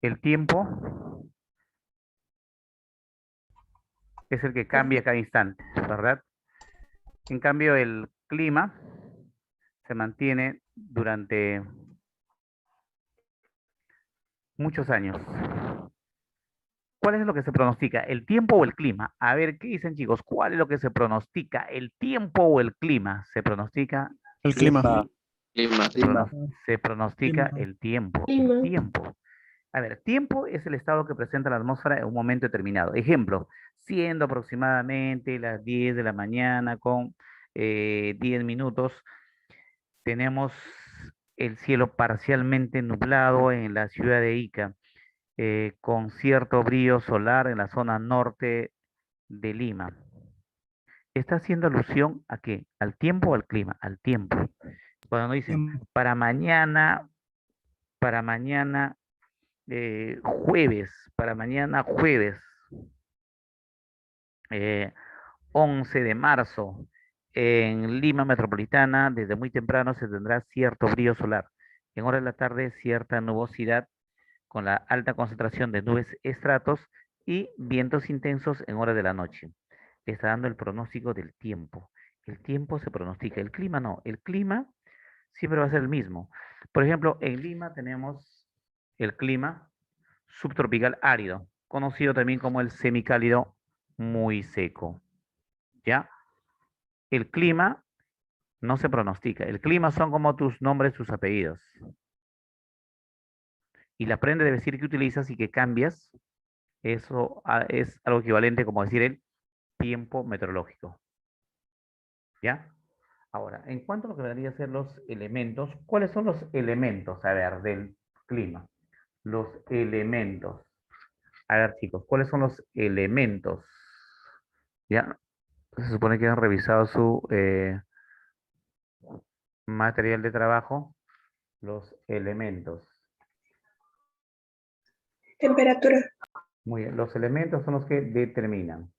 El tiempo es el que cambia cada instante, ¿verdad? En cambio, el clima se mantiene durante muchos años. ¿Cuál es lo que se pronostica? ¿El tiempo o el clima? A ver, ¿qué dicen chicos? ¿Cuál es lo que se pronostica? ¿El tiempo o el clima? Se pronostica El clima. Clima, clima, clima. se pronostica Clima. el tiempo. El Clima. tiempo. A ver, tiempo es el estado que presenta la atmósfera en un momento determinado. Ejemplo, siendo aproximadamente las 10 de la mañana con 10 minutos, tenemos el cielo parcialmente nublado en la ciudad de Ica, con cierto brillo solar en la zona norte de Lima. ¿Está haciendo alusión a qué? ¿Al tiempo o al clima? Al tiempo. Cuando nos dicen, Tiempo. para mañana jueves, para mañana jueves, eh, 11 de marzo, en Lima Metropolitana, desde muy temprano se tendrá cierto brillo solar. En horas de la tarde, cierta nubosidad con la alta concentración de nubes estratos y vientos intensos en horas de la noche. Está dando el pronóstico del tiempo. El tiempo se pronostica, el clima no. El clima siempre va a ser el mismo. Por ejemplo, en Lima tenemos el clima subtropical árido, conocido también como el semicálido muy seco. ¿Ya? El clima no se pronostica. El clima son como tus nombres, tus apellidos. Y la prenda de vestir que utilizas y que cambias, eso es algo equivalente como decir el tiempo meteorológico. ¿Ya? Ahora, en cuanto a lo que vendría a ser los elementos, ¿cuáles son los elementos, a ver, del clima? Los elementos. A ver, chicos, ¿cuáles son los elementos? ¿Ya? Se supone que han revisado su material de trabajo, los elementos. Temperatura. Muy bien, los elementos son los que determinan.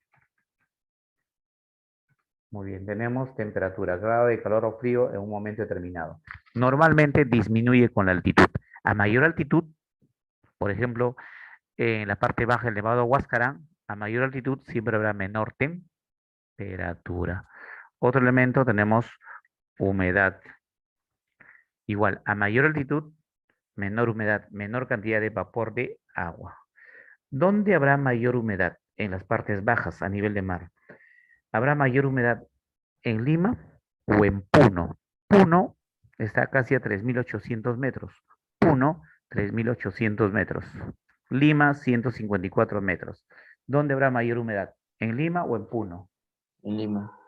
Muy bien, tenemos temperatura, grado de calor o frío en un momento determinado. Normalmente disminuye con la altitud. A mayor altitud, por ejemplo, en la parte baja del Nevado Huáscarán, a mayor altitud siempre habrá menor temperatura. Otro elemento tenemos humedad. Igual, a mayor altitud, menor humedad, menor cantidad de vapor de agua. ¿Dónde habrá mayor humedad? En las partes bajas, a nivel de mar. ¿Habrá mayor humedad en Lima o en Puno? Puno está casi a 3.800 metros. Puno, 3.800 metros. Lima, 154 metros. ¿Dónde habrá mayor humedad? ¿En Lima o en Puno? En Lima.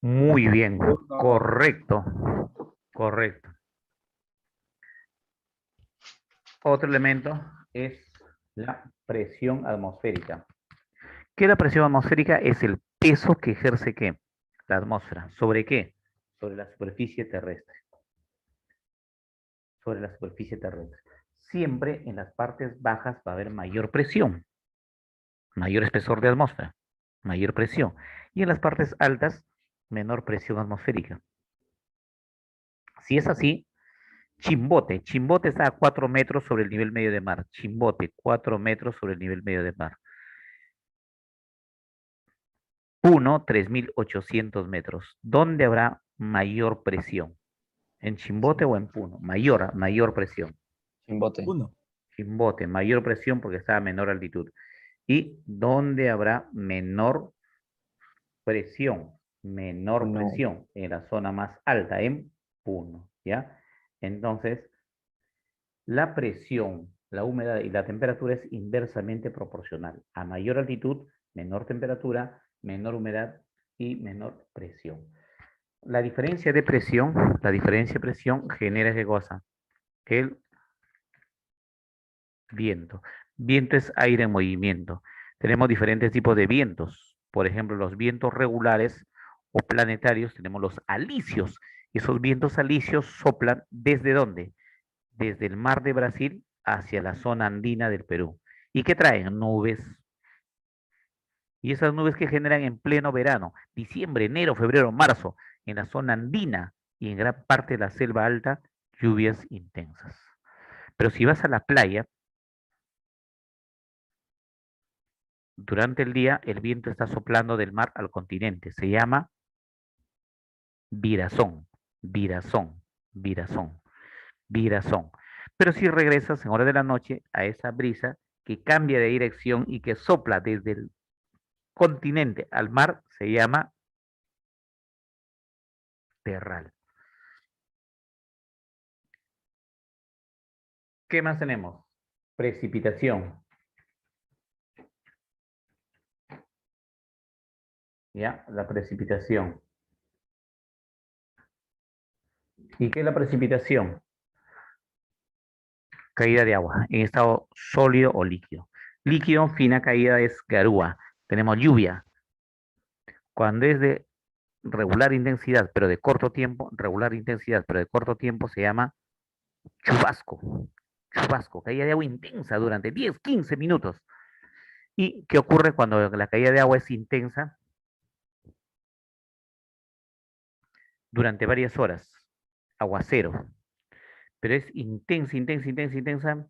Muy bien, correcto, correcto. Otro elemento es la presión atmosférica. ¿Qué es la presión atmosférica? Es el peso que ejerce ¿qué? La atmósfera. ¿Sobre qué? Sobre la superficie terrestre. Sobre la superficie terrestre. Siempre en las partes bajas va a haber mayor presión, mayor espesor de atmósfera, mayor presión. Y en las partes altas, menor presión atmosférica. Si es así, Chimbote. Chimbote está a 4 metros sobre el nivel medio de mar. Chimbote, 4 metros sobre el nivel medio de mar. Puno, 3.800 metros. ¿Dónde habrá mayor presión? ¿En Chimbote o en Puno? Mayor presión. Chimbote. Uno. Chimbote, mayor presión porque está a menor altitud. ¿Y dónde habrá menor presión? Menor No. presión en la zona más alta, en Puno, ¿ya? Entonces, la presión, la humedad y la temperatura es inversamente proporcional. A mayor altitud, menor temperatura, menor humedad y menor presión. La diferencia de presión genera ¿qué cosa? El viento. Viento es aire en movimiento. Tenemos diferentes tipos de vientos. Por ejemplo, los vientos regulares o planetarios, tenemos los alisios. Esos vientos alisios soplan ¿desde dónde? Desde el mar de Brasil hacia la zona andina del Perú. ¿Y qué traen? Nubes. Y esas nubes que generan en pleno verano, diciembre, enero, febrero, marzo, en la zona andina y en gran parte de la selva alta, lluvias intensas. Pero si vas a la playa, durante el día el viento está soplando del mar al continente. Se llama virazón, virazón, virazón, virazón. Pero si regresas en hora de la noche a esa brisa que cambia de dirección y que sopla desde el continente al mar, se llama terral. ¿Qué más tenemos? Precipitación. ¿Ya? La precipitación. ¿Y qué es la precipitación? Caída de agua en estado sólido o líquido. Líquido, fina caída es garúa. Tenemos lluvia. Cuando es de regular intensidad, pero de corto tiempo, regular intensidad, pero de corto tiempo, se llama chubasco. Chubasco, caída de agua intensa durante 10, 15 minutos. ¿Y qué ocurre cuando la caída de agua es intensa? Durante varias horas. Aguacero. Pero es intensa, intensa, intensa, intensa,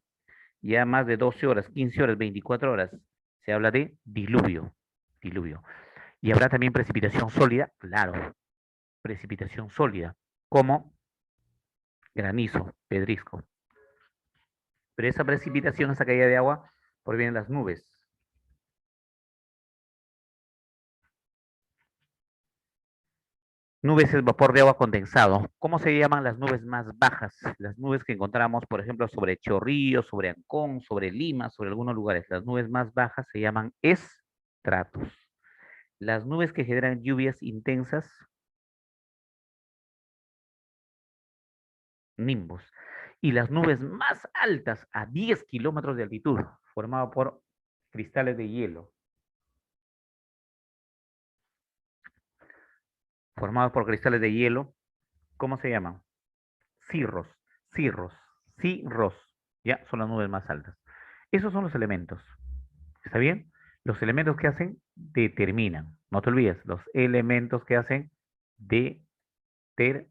ya más de 12 horas, 15 horas, 24 horas. Se habla de diluvio. Diluvio. Y habrá también precipitación sólida, claro, precipitación sólida, como granizo, pedrisco. Pero esa precipitación, esa caída de agua, proviene de las nubes. Nubes es vapor de agua condensado. ¿Cómo se llaman las nubes más bajas? Las nubes que encontramos, por ejemplo, sobre Chorrillo, sobre Ancón, sobre Lima, sobre algunos lugares. Las nubes más bajas se llaman estratos. Las nubes que generan lluvias intensas, nimbos. Y las nubes más altas, a 10 kilómetros de altitud, formadas por cristales de hielo. Formados por cristales de hielo, ¿cómo se llaman? Cirros, cirros, cirros. Ya, son las nubes más altas. Esos son los elementos. ¿Está bien? Los elementos que hacen, determinan. No te olvides, los elementos que hacen, determinan.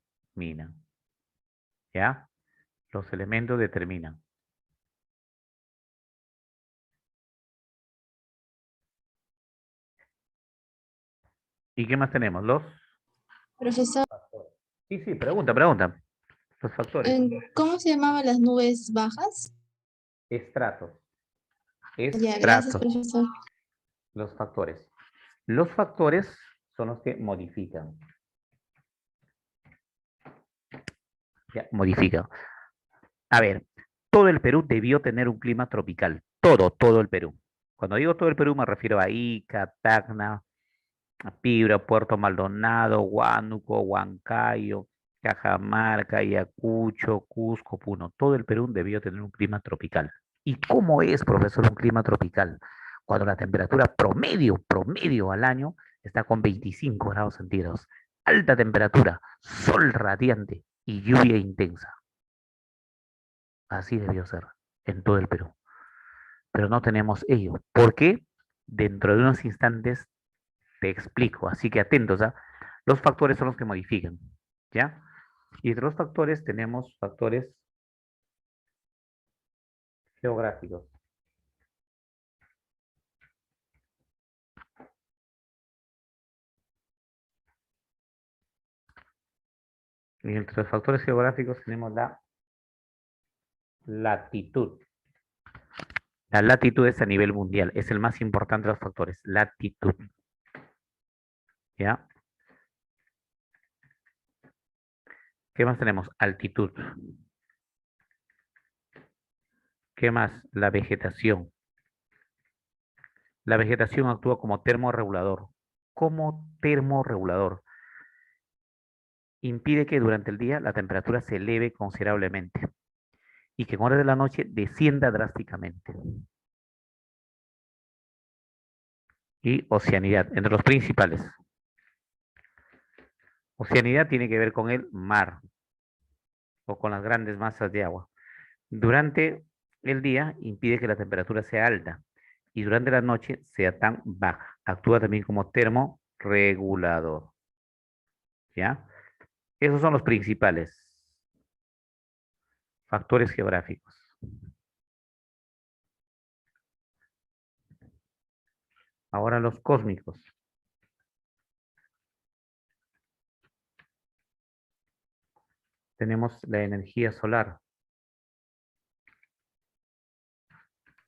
¿Ya? Los elementos determinan. ¿Y qué más tenemos? Los Profesor, factores. Sí, sí, pregunta, pregunta. Los factores. ¿cómo se llamaban las nubes bajas? Estratos. Ya, gracias, Estratos. profesor. Los factores. Los factores son los que modifican. Ya, modifican. A ver, todo el Perú debió tener un clima tropical. Todo el Perú. Cuando digo todo el Perú me refiero a Ica, Tacna, a Piura, Puerto Maldonado, Huánuco, Huancayo, Cajamarca, Ayacucho, Cusco, Puno. Todo el Perú debió tener un clima tropical. ¿Y cómo es, profesor, un clima tropical? Cuando la temperatura promedio al año está con 25 grados centígrados. Alta temperatura, sol radiante y lluvia intensa. Así debió ser en todo el Perú. Pero no tenemos ello. ¿Por qué? Dentro de unos instantes te explico. Así que atentos, ¿ah? Los factores son los que modifican. ¿Ya? Y entre los factores tenemos factores geográficos. Y entre los factores geográficos tenemos la latitud. La latitud es a nivel mundial. Es el más importante de los factores. Latitud. ¿Ya? ¿Qué más tenemos? Altitud. ¿Qué más? La vegetación. La vegetación actúa como termorregulador. Como termorregulador. Impide que durante el día la temperatura se eleve considerablemente y que en horas de la noche descienda drásticamente. Y oceanidad, entre los principales. Oceanidad tiene que ver con el mar o con las grandes masas de agua. Durante el día impide que la temperatura sea alta y durante la noche sea tan baja. Actúa también como termorregulador. ¿Ya? Esos son los principales. Factores geográficos. Ahora los cósmicos. Tenemos la energía solar.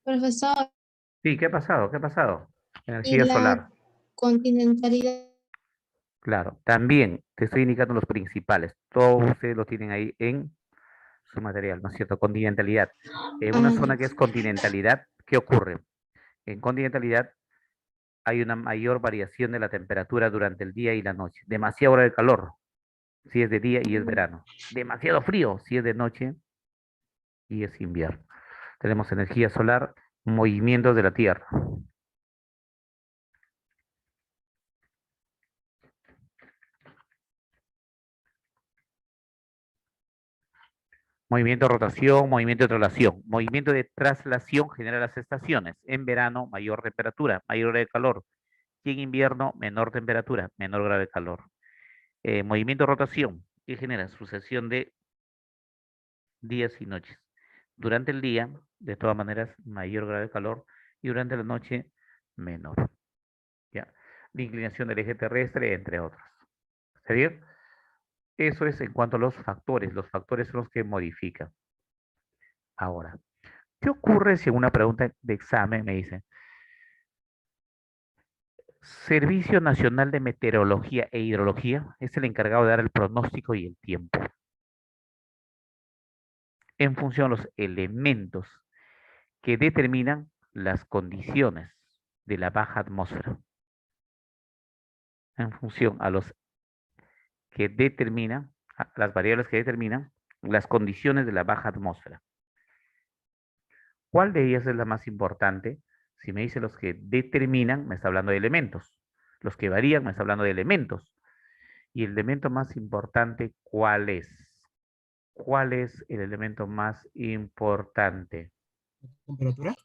Profesor, Sí, ¿qué ha pasado? ¿Qué ha pasado? y Energía la solar. continentalidad. Claro, también te estoy indicando los principales. Todos ustedes lo tienen ahí en su material, ¿no es cierto? Continentalidad. En una zona que es continentalidad, ¿qué ocurre? En continentalidad hay una mayor variación de la temperatura durante el día y la noche. Demasiada hora de calor, si es de día y es verano. Demasiado frío, si es de noche y es invierno. Tenemos energía solar, movimientos de la Tierra. Movimiento de rotación, movimiento de traslación. Movimiento de traslación genera las estaciones. En verano, mayor temperatura, mayor hora de calor. Y en invierno, menor temperatura, menor grado de calor. Movimiento de rotación, que genera sucesión de días y noches. Durante el día, de todas maneras, mayor grado de calor y durante la noche, menor. ¿Ya? La inclinación del eje terrestre, entre otros. ¿Está bien? Eso es en cuanto a los factores. Los factores son los que modifican. Ahora, ¿qué ocurre si en una pregunta de examen me dicen, Servicio Nacional de Meteorología e Hidrología es el encargado de dar el pronóstico y el tiempo en función de los elementos que determinan las condiciones de la baja atmósfera, en función a los que determinan, a las variables que determinan las condiciones de la baja atmósfera. ¿Cuál de ellas es la más importante? Si me dice los que determinan, me está hablando de elementos. Los que varían, me está hablando de elementos. ¿Y el elemento más importante cuál es? ¿Cuál es el elemento más importante? ¿Temperatura?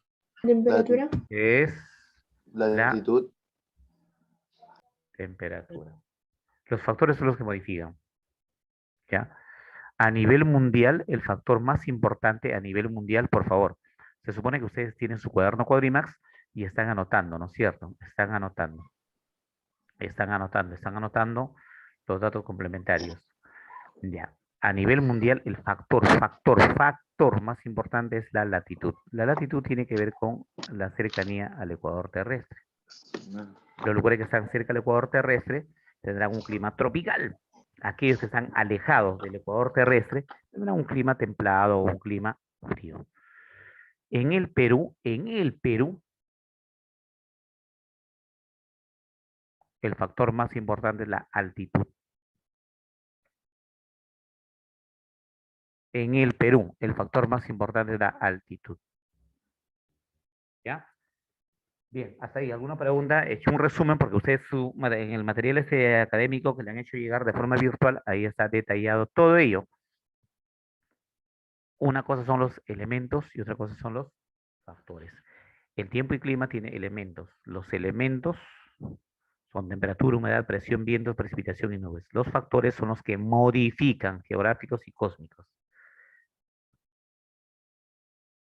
¿Temperatura? Es La la latitud. temperatura. Los factores son los que modifican. ¿Ya? A nivel mundial, el factor más importante a nivel mundial, por favor, se supone que ustedes tienen su cuaderno Quadrimax y están anotando, ¿no es cierto? Están anotando los datos complementarios. Ya. A nivel mundial, el factor más importante es la latitud. La latitud tiene que ver con la cercanía al ecuador terrestre. Los lugares que están cerca del ecuador terrestre tendrán un clima tropical. Aquellos que están alejados del ecuador terrestre tendrán un clima templado o un clima frío. En el Perú, el factor más importante es la altitud. En el Perú, el factor más importante es la altitud. ¿Ya? Bien, hasta ahí. ¿Alguna pregunta? He hecho un resumen porque ustedes en el material académico que le han hecho llegar de forma virtual, ahí está detallado todo ello. Una cosa son los elementos y otra cosa son los factores. El tiempo y clima tiene elementos. Los elementos son temperatura, humedad, presión, vientos, precipitación y nubes. Los factores son los que modifican, geográficos y cósmicos.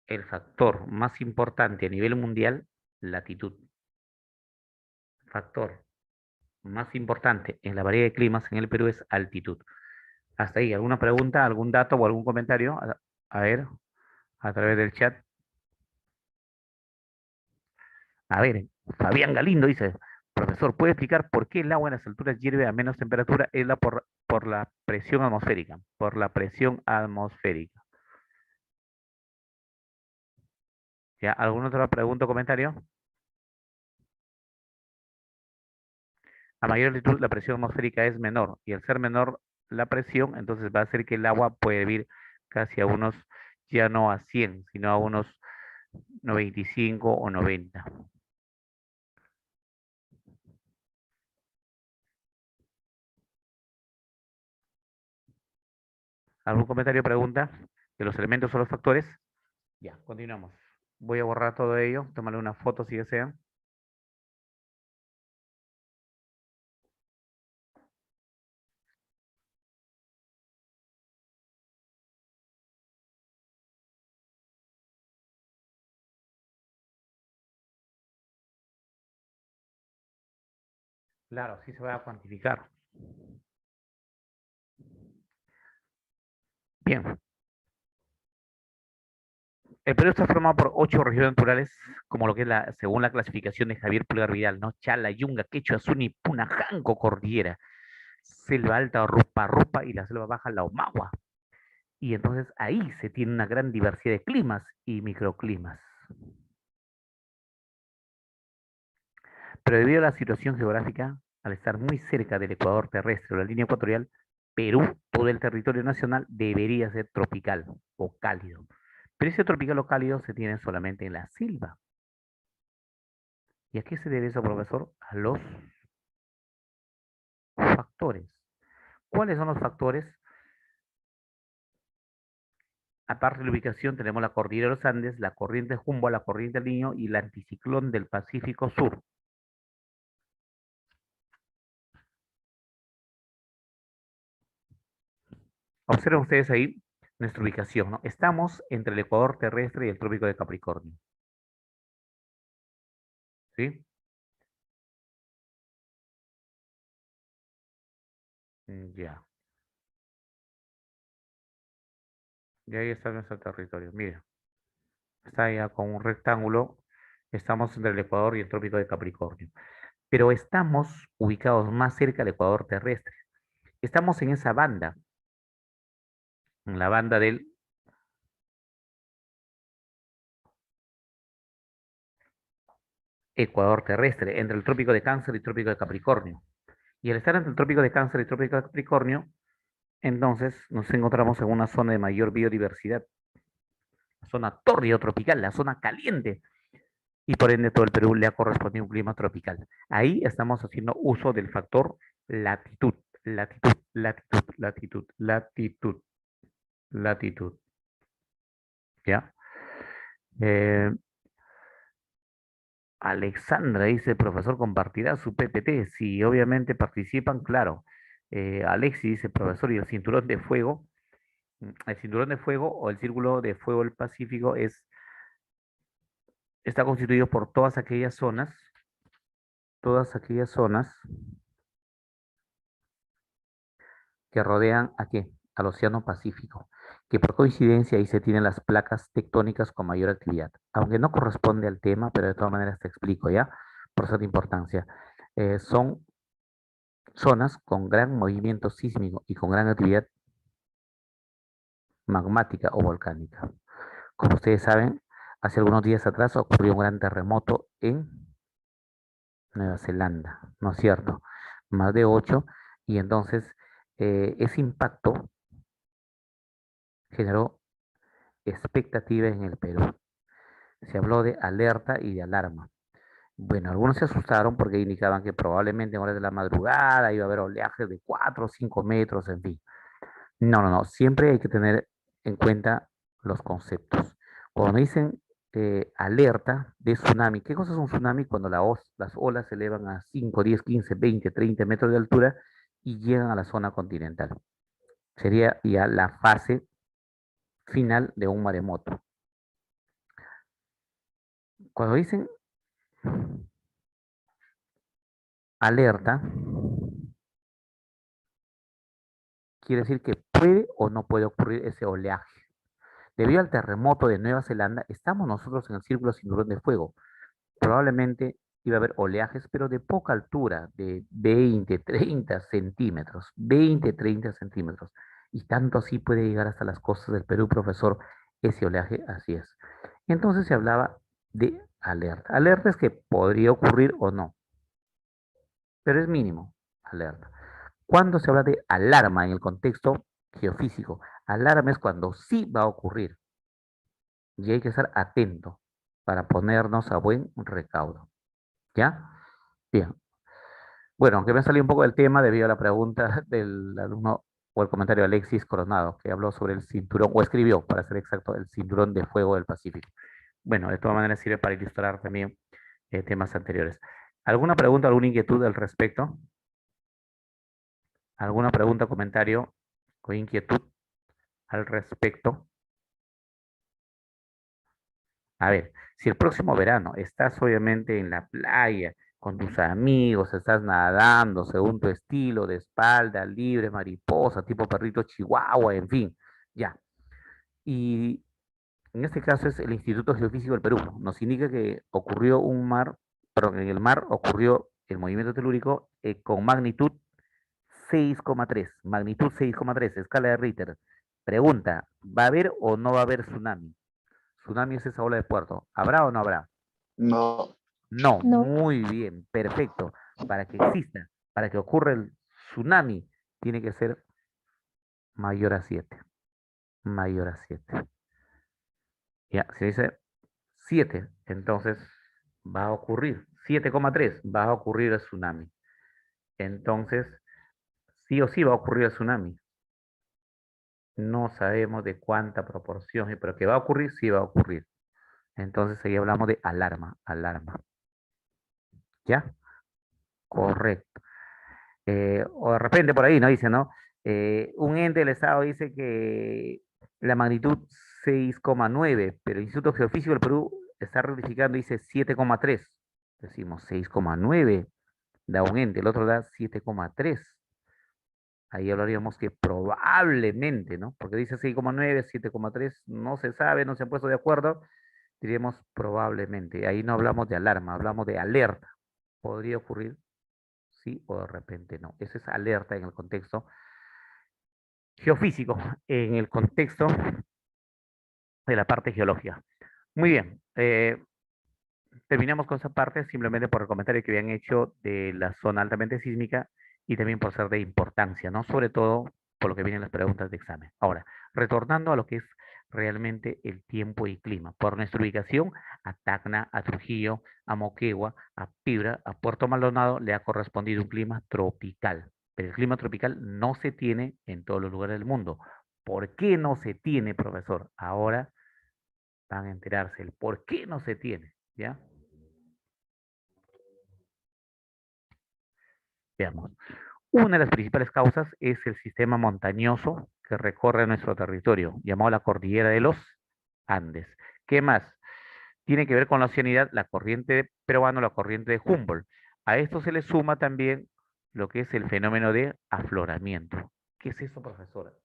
El factor más importante a nivel mundial, latitud. Factor más importante en la variedad de climas en el Perú es altitud. Hasta ahí, ¿alguna pregunta, algún dato o algún comentario? A ver, a través del chat. A ver, Fabián Galindo dice, profesor, ¿puede explicar por qué el agua en las alturas hierve a menos temperatura? Es por la presión atmosférica, por la presión atmosférica. ¿Ya? ¿Alguna otra pregunta o comentario? A mayor altitud la presión atmosférica es menor y al ser menor la presión, entonces va a hacer que el agua puede ir casi a unos, ya no a 100, sino a unos 95 o 90. ¿Algún comentario o pregunta? ¿De los elementos o los factores? Ya, continuamos. Voy a borrar todo ello, tomarle una foto si desean. Claro, sí se va a cuantificar. Bien. El Perú está formado por 8 regiones naturales, como lo que es según la clasificación de Javier Pulgar Vidal, ¿no? Chala, Yunga, Quechua, Suni, Puna, Janco, Cordillera, Selva Alta, Rupa, Rupa y la Selva Baja, la Omagua. Y entonces ahí se tiene una gran diversidad de climas y microclimas. Pero debido a la situación geográfica, al estar muy cerca del ecuador terrestre o la línea ecuatorial, Perú, todo el territorio nacional, debería ser tropical o cálido. Pero ese tropical o cálido se tiene solamente en la selva. ¿Y a qué se debe eso, profesor? A los factores. ¿Cuáles son los factores? Aparte de la ubicación, tenemos la cordillera de los Andes, la corriente Humboldt, la corriente del Niño y el anticiclón del Pacífico Sur. Observen ustedes ahí nuestra ubicación, ¿no? Estamos entre el ecuador terrestre y el trópico de Capricornio. ¿Sí? Ya. Y ahí está nuestro territorio. Mira, está ya con un rectángulo. Estamos entre el ecuador y el trópico de Capricornio. Pero estamos ubicados más cerca del ecuador terrestre. Estamos en esa banda, en la banda del ecuador terrestre, entre el trópico de Cáncer y el trópico de Capricornio. Y al estar entre el trópico de Cáncer y el trópico de Capricornio, entonces nos encontramos en una zona de mayor biodiversidad, la zona tórrido-tropical, la zona caliente, y por ende todo el Perú le ha correspondido un clima tropical. Ahí estamos haciendo uso del factor latitud, latitud, latitud, latitud, latitud, latitud, ¿ya? Eh, Alexandra dice, profesor, ¿compartirá su PPT? Si obviamente participan, claro. Alexi dice, profesor, ¿y el cinturón de fuego? El cinturón de fuego o el círculo de fuego del Pacífico está constituido por todas aquellas zonas que rodean ¿a qué? Al Océano Pacífico, que por coincidencia ahí se tienen las placas tectónicas con mayor actividad. Aunque no corresponde al tema, pero de todas maneras te explico, ¿ya? Por eso de importancia. Son zonas con gran movimiento sísmico y con gran actividad magmática o volcánica. Como ustedes saben, hace algunos días atrás ocurrió un gran terremoto en Nueva Zelanda, ¿no es cierto? Más de 8, y entonces ese impacto generó expectativa en el Perú. Se habló de alerta y de alarma. Bueno, algunos se asustaron porque indicaban que probablemente en horas de la madrugada iba a haber oleajes de 4 o 5 metros, en fin. No, no, no. Siempre hay que tener en cuenta los conceptos. Cuando dicen alerta de tsunami, ¿qué cosa es un tsunami? Cuando las olas se elevan a 5, 10, 15, 20, 30 metros de altura y llegan a la zona continental. Sería ya la fase final de un maremoto. Cuando dicen alerta, quiere decir que puede o no puede ocurrir ese oleaje. Debido al terremoto de Nueva Zelanda, estamos nosotros en el círculo cinturón de fuego. Probablemente iba a haber oleajes, pero de poca altura, de 20, 30 centímetros, 20, 30 centímetros. Y tanto así puede llegar hasta las costas del Perú, profesor, ese oleaje, así es. Entonces se hablaba de alerta. Alerta es que podría ocurrir o no, pero es mínimo, alerta. Cuando se habla de alarma en el contexto geofísico, alarma es cuando sí va a ocurrir y hay que estar atento para ponernos a buen recaudo. ¿Ya? Bien. Bueno, aunque me salió un poco del tema debido a la pregunta del alumno o el comentario de Alexis Coronado, que habló sobre el cinturón, o escribió, para ser exacto, el cinturón de fuego del Pacífico. Bueno, de todas maneras sirve para ilustrar también temas anteriores. ¿Alguna pregunta, alguna inquietud al respecto? ¿Alguna pregunta, comentario o inquietud al respecto? A ver, si el próximo verano estás obviamente en la playa, con tus amigos, estás nadando según tu estilo, de espalda, libre, mariposa, tipo perrito chihuahua, en fin, ya. Y en este caso es el Instituto Geofísico del Perú. Nos indica que ocurrió un mar, perdón, en el mar ocurrió el movimiento telúrico con magnitud 6,3, magnitud 6,3, escala de Richter. Pregunta, ¿va a haber o no va a haber tsunami? Tsunami es esa ola de puerto. ¿Habrá o no habrá? No. No, No. muy bien, perfecto. Para que exista, para que ocurra el tsunami, tiene que ser mayor a 7. Mayor a 7. Ya, se dice 7, entonces va a ocurrir. 7,3 va a ocurrir el tsunami. Entonces, sí o sí va a ocurrir el tsunami. No sabemos de cuánta proporción, pero que va a ocurrir, sí va a ocurrir. Entonces ahí hablamos de alarma, alarma. ¿Ya? Correcto. O de repente por ahí, ¿no? Dice, ¿no? Un ente del Estado dice que la magnitud 6,9, pero el Instituto Geofísico del Perú está rectificando, dice 7,3. Decimos 6,9 da un ente, el otro da 7,3. Ahí hablaríamos que probablemente, ¿no? Porque dice 6,9, 7,3, no se sabe, no se han puesto de acuerdo. Diríamos probablemente. Ahí no hablamos de alarma, hablamos de alerta. Podría ocurrir, sí, o de repente no. Eso es alerta en el contexto geofísico, en el contexto de la parte geológica. Muy bien. Terminamos con esa parte simplemente por el comentario que habían hecho de la zona altamente sísmica y también por ser de importancia, ¿no? Sobre todo por lo que vienen las preguntas de examen. Ahora, retornando a lo que es realmente el tiempo y clima. Por nuestra ubicación, a Tacna, a Trujillo, a Moquegua, a Piura, a Puerto Maldonado, le ha correspondido un clima tropical. Pero el clima tropical no se tiene en todos los lugares del mundo. ¿Por qué no se tiene, profesor? Ahora van a enterarse el por qué no se tiene, ¿ya? Veamos. Una de las principales causas es el sistema montañoso que recorre nuestro territorio, llamado la Cordillera de los Andes. ¿Qué más? Tiene que ver con la oceanidad, la corriente peruana, la corriente de Humboldt. A esto se le suma también lo que es el fenómeno de afloramiento. ¿Qué es eso, profesor?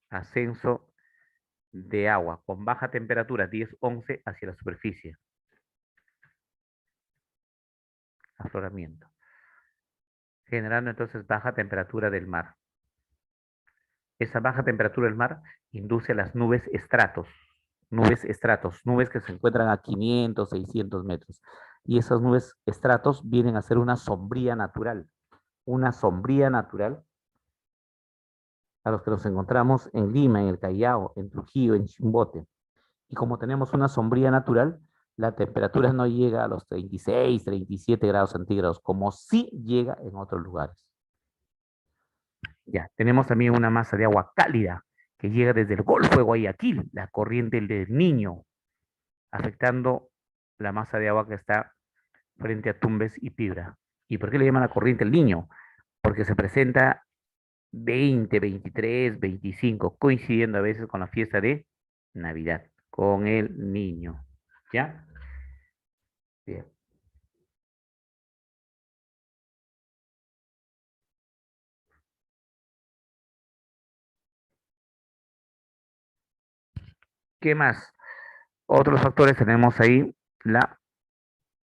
Ascenso de agua con baja temperatura, 10-11, hacia la superficie. Afloramiento. Generando entonces baja temperatura del mar. Esa baja temperatura del mar induce a las nubes estratos, nubes que se encuentran a 500, 600 metros. Y esas nubes estratos vienen a ser una sombría natural a los que nos encontramos en Lima, en el Callao, en Trujillo, en Chimbote. Y como tenemos una sombría natural, la temperatura no llega a los 36, 37 grados centígrados, como sí llega en otros lugares. Ya, tenemos también una masa de agua cálida que llega desde el Golfo de Guayaquil, la corriente del Niño, afectando la masa de agua que está frente a Tumbes y Piura. ¿Y por qué le llaman la corriente del Niño? Porque se presenta 20, 23, 25, coincidiendo a veces con la fiesta de Navidad, con el Niño. ¿Ya? Bien. ¿Qué más? Otros factores tenemos ahí la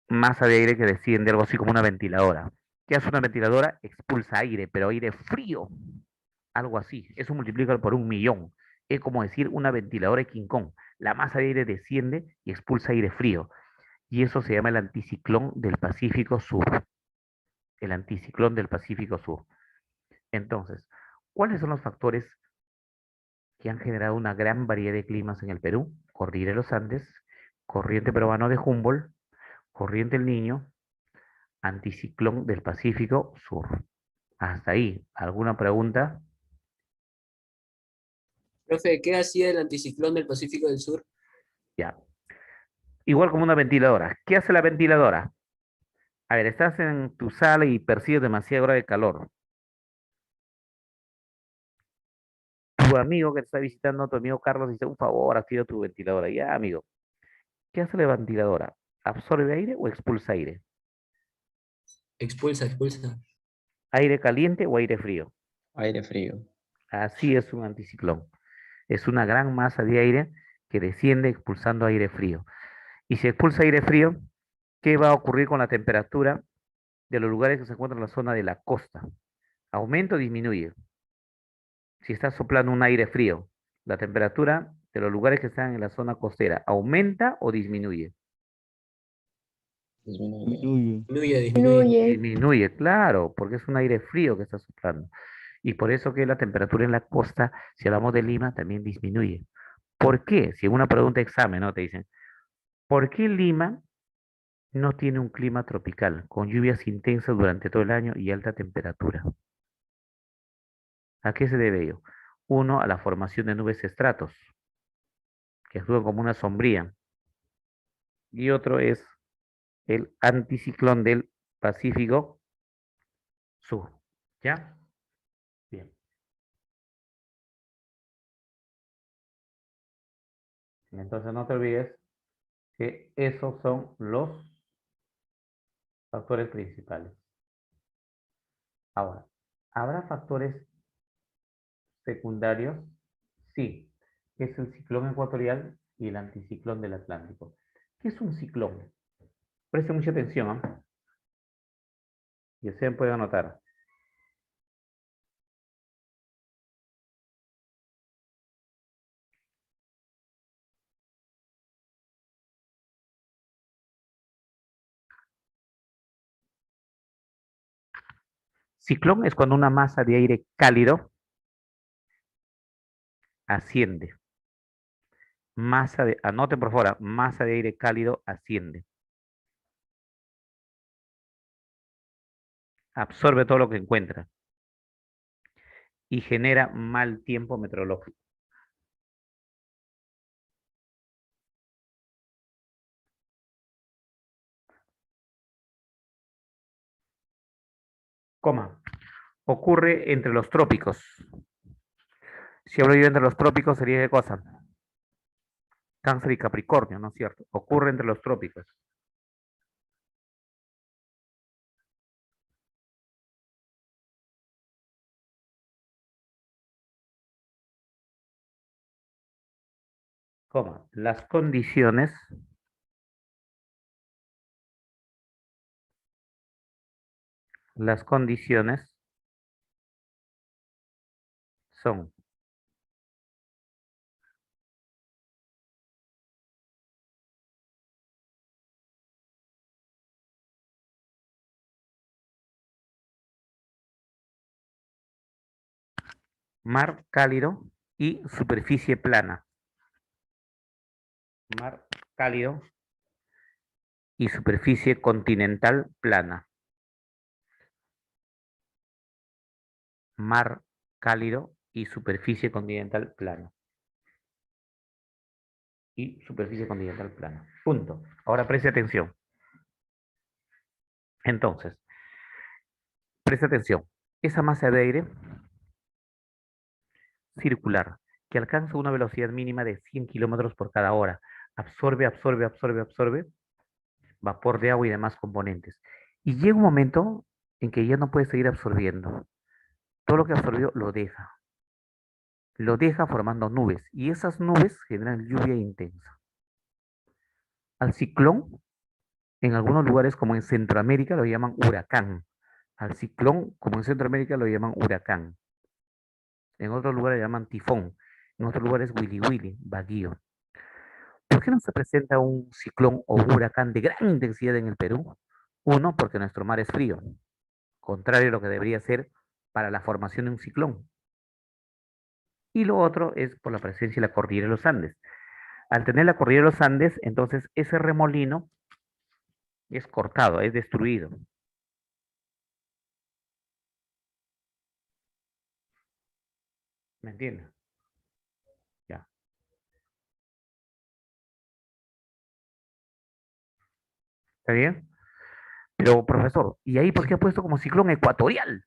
masa de aire que desciende, algo así como una ventiladora. ¿Qué hace una ventiladora? Expulsa aire, pero aire frío. Algo así. Eso multiplica por 1.000.000. Es como decir una ventiladora de King Kong. La masa de aire desciende y expulsa aire frío. Y eso se llama el anticiclón del Pacífico Sur. El anticiclón del Pacífico Sur. Entonces, ¿cuáles son los factores que han generado una gran variedad de climas en el Perú? Cordillera de los Andes, corriente peruano de Humboldt, corriente del Niño, anticiclón del Pacífico Sur. Hasta ahí, ¿alguna pregunta? Profe, ¿qué hacía el anticiclón del Pacífico del Sur? Ya. Igual como una ventiladora. ¿Qué hace la ventiladora? A ver, estás en tu sala y percibes demasiada hora de calor. Tu amigo que te está visitando, tu amigo Carlos, dice, un favor, activa tu ventiladora. Ya, amigo. ¿Qué hace la ventiladora? ¿Absorbe aire o expulsa aire? Expulsa, expulsa. ¿Aire caliente o aire frío? Aire frío. Así es un anticiclón. Es una gran masa de aire que desciende expulsando aire frío. Y si expulsa aire frío, ¿qué va a ocurrir con la temperatura de los lugares que se encuentran en la zona de la costa? ¿Aumenta o disminuye? Si está soplando un aire frío, la temperatura de los lugares que están en la zona costera, ¿aumenta o disminuye? Disminuye. Disminuye, disminuye. Disminuye. Disminuye, claro, porque es un aire frío que está soplando. Y por eso que la temperatura en la costa, si hablamos de Lima, también disminuye. ¿Por qué? Si en una pregunta de examen, ¿no? Te dicen, ¿por qué Lima no tiene un clima tropical, con lluvias intensas durante todo el año y alta temperatura? ¿A qué se debe ello? Uno, a la formación de nubes estratos, que actúan como una sombría. Y otro es el anticiclón del Pacífico Sur. ¿Ya? Bien. Entonces no te olvides que esos son los factores principales. Ahora, ¿habrá factores secundarios? Sí, es el ciclón ecuatorial y el anticiclón del Atlántico. ¿Qué es un ciclón? Preste mucha atención, ¿eh? Y ustedes pueden anotar. Ciclón es cuando una masa de aire cálido asciende. Anoten por favor, masa de aire cálido asciende. Absorbe todo lo que encuentra. Y genera mal tiempo meteorológico. Coma. Ocurre entre los trópicos. Si hablo yo entre los trópicos, sería ¿qué cosa? Cáncer y Capricornio, ¿no es cierto? Ocurre entre los trópicos. Coma. Las condiciones son mar cálido y superficie plana. Mar cálido y superficie continental plana. Mar cálido y superficie continental plana. Y superficie continental plana. Punto. Ahora preste atención. Entonces, preste atención. Esa masa de aire circular que alcanza una velocidad mínima de 100 kilómetros por cada hora. Absorbe vapor de agua y demás componentes. Y llega un momento en que ya no puede seguir absorbiendo. Todo lo que absorbió lo deja. Lo deja formando nubes. Y esas nubes generan lluvia intensa. Al ciclón, en algunos lugares como en Centroamérica lo llaman huracán. Al ciclón, como en Centroamérica lo llaman huracán. En otros lugares lo llaman tifón. En otros lugares wili wili, baguío. ¿Por qué no se presenta un ciclón o huracán de gran intensidad en el Perú? Uno, porque nuestro mar es frío, contrario a lo que debería ser para la formación de un ciclón. Y lo otro es por la presencia de la cordillera de los Andes. Al tener la cordillera de los Andes, entonces ese remolino es cortado, es destruido. ¿Me entienden? Ya. ¿Está bien? Pero, profesor, ¿y ahí por qué ha puesto como ciclón ecuatorial?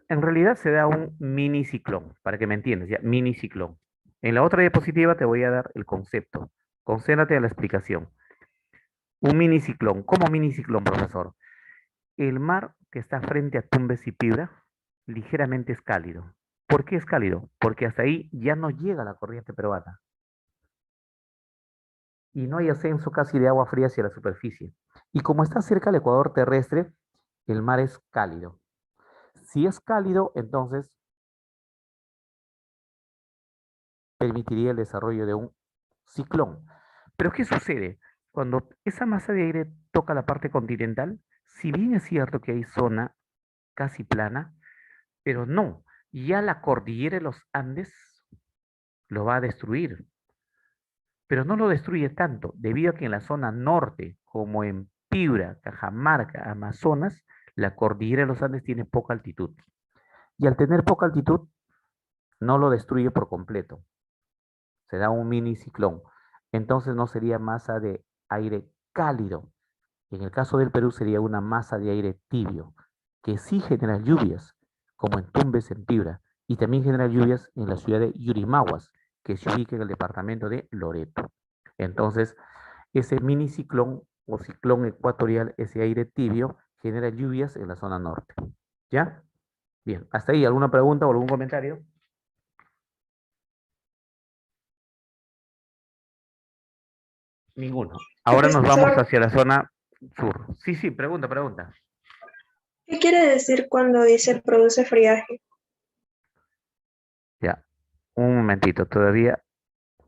En realidad se da un mini ciclón, para que me entiendas, ya, mini ciclón. En la otra diapositiva te voy a dar el concepto. Concéntrate a la explicación. Un mini ciclón. ¿Cómo mini ciclón, profesor? El mar que está frente a Tumbes y Piura ligeramente es cálido. ¿Por qué es cálido? Porque hasta ahí ya no llega la corriente peruana y no hay ascenso casi de agua fría hacia la superficie. Y como está cerca del ecuador terrestre, el mar es cálido. Si es cálido, entonces permitiría el desarrollo de un ciclón. Pero ¿qué sucede? Cuando esa masa de aire toca la parte continental, si bien es cierto que hay zona casi plana, pero no, ya la cordillera de los Andes lo va a destruir, pero no lo destruye tanto, debido a que en la zona norte, como en Piura, Cajamarca, Amazonas, la cordillera de los Andes tiene poca altitud. Y al tener poca altitud, no lo destruye por completo. Será un mini ciclón. Entonces no sería masa de aire cálido. En el caso del Perú sería una masa de aire tibio, que sí genera lluvias, como en Tumbes, en Piura, y también genera lluvias en la ciudad de Yurimaguas, que se ubica en el departamento de Loreto. Entonces, ese mini ciclón o ciclón ecuatorial, ese aire tibio, genera lluvias en la zona norte. ¿Ya? Bien, hasta ahí, ¿alguna pregunta o algún comentario? Ninguno. Ahora nos vamos Profesor, hacia la zona sur. Sí, sí, pregunta, pregunta. ¿qué quiere decir cuando dice produce friaje? Ya, un momentito, todavía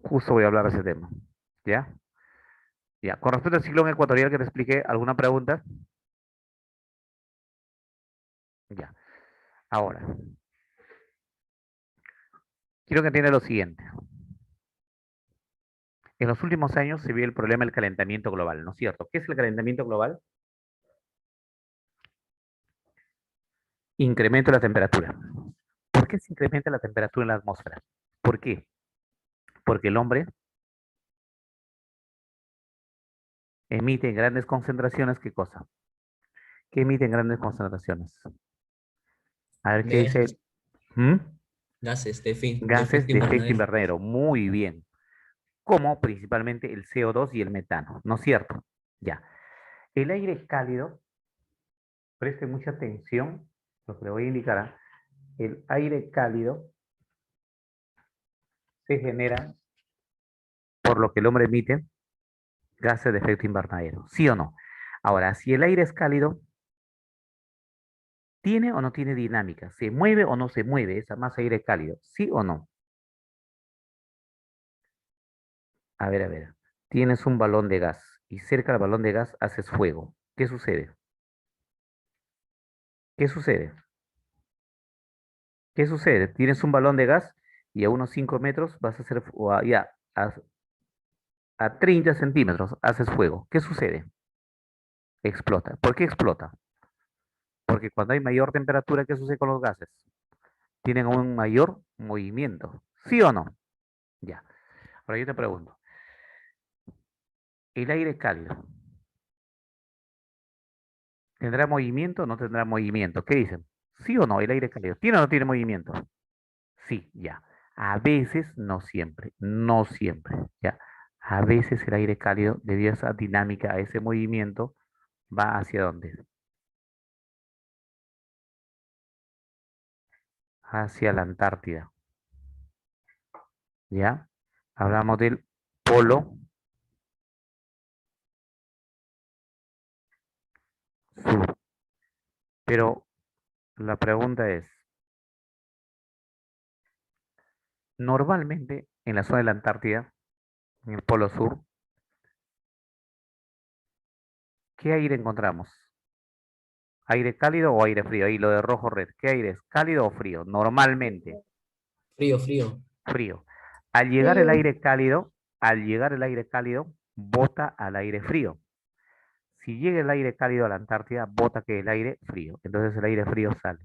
justo voy a hablar de ese tema. ¿Ya? Ya, con respecto al ciclón ecuatorial que te expliqué, ¿alguna pregunta? Ya, ahora, quiero que entiendan lo siguiente. En los últimos años se vio el problema del calentamiento global, ¿no es cierto? ¿Qué es el calentamiento global? Incremento de la temperatura. ¿Por qué se incrementa la temperatura en la atmósfera? ¿Por qué? Porque el hombre emite en grandes concentraciones, ¿qué cosa? ¿Qué emite en grandes concentraciones? A ver qué dice. Gases, ¿Mm? gases de Gases efecto de efecto invernadero. invernadero. Muy bien. Como principalmente el CO2 y el metano, ¿no es cierto? Ya. El aire cálido, preste mucha atención, lo que le voy a indicar. El aire cálido se genera por lo que el hombre emite gases de efecto invernadero, ¿sí o no? Ahora, si el aire es cálido, ¿tiene o no tiene dinámica? ¿Se mueve o no se mueve esa masa de aire cálido? ¿Sí o no? A ver, a ver. Tienes un balón de gas y cerca del balón de gas haces fuego. ¿Qué sucede? ¿Qué sucede? ¿Qué sucede? Tienes un balón de gas y a unos 5 metros vas a hacer, ya, a 30 centímetros haces fuego. ¿Qué sucede? Explota. ¿Por qué explota? Porque cuando hay mayor temperatura, ¿qué sucede con los gases? Tienen un mayor movimiento. ¿Sí o no? Ya. Ahora yo te pregunto, ¿el aire cálido tendrá movimiento o no tendrá movimiento? ¿Qué dicen? ¿Sí o no? ¿El aire cálido tiene o no tiene movimiento? Sí, ya. A veces, no siempre, no siempre, ya. A veces el aire cálido, debido a esa dinámica, a ese movimiento, va hacia dónde? Hacia la Antártida, ¿ya? Hablamos del polo sur. Pero la pregunta es, normalmente en la zona de la Antártida, en el polo sur, ¿qué aire encontramos? ¿Aire cálido o aire frío? Ahí lo de rojo red. ¿Qué aire es? ¿Cálido o frío? Normalmente, Frío, frío. frío. Al llegar el Frío. aire cálido, al llegar el aire cálido, bota al aire frío. Si llega el aire cálido a la Antártida, bota que el aire frío. Entonces el aire frío sale.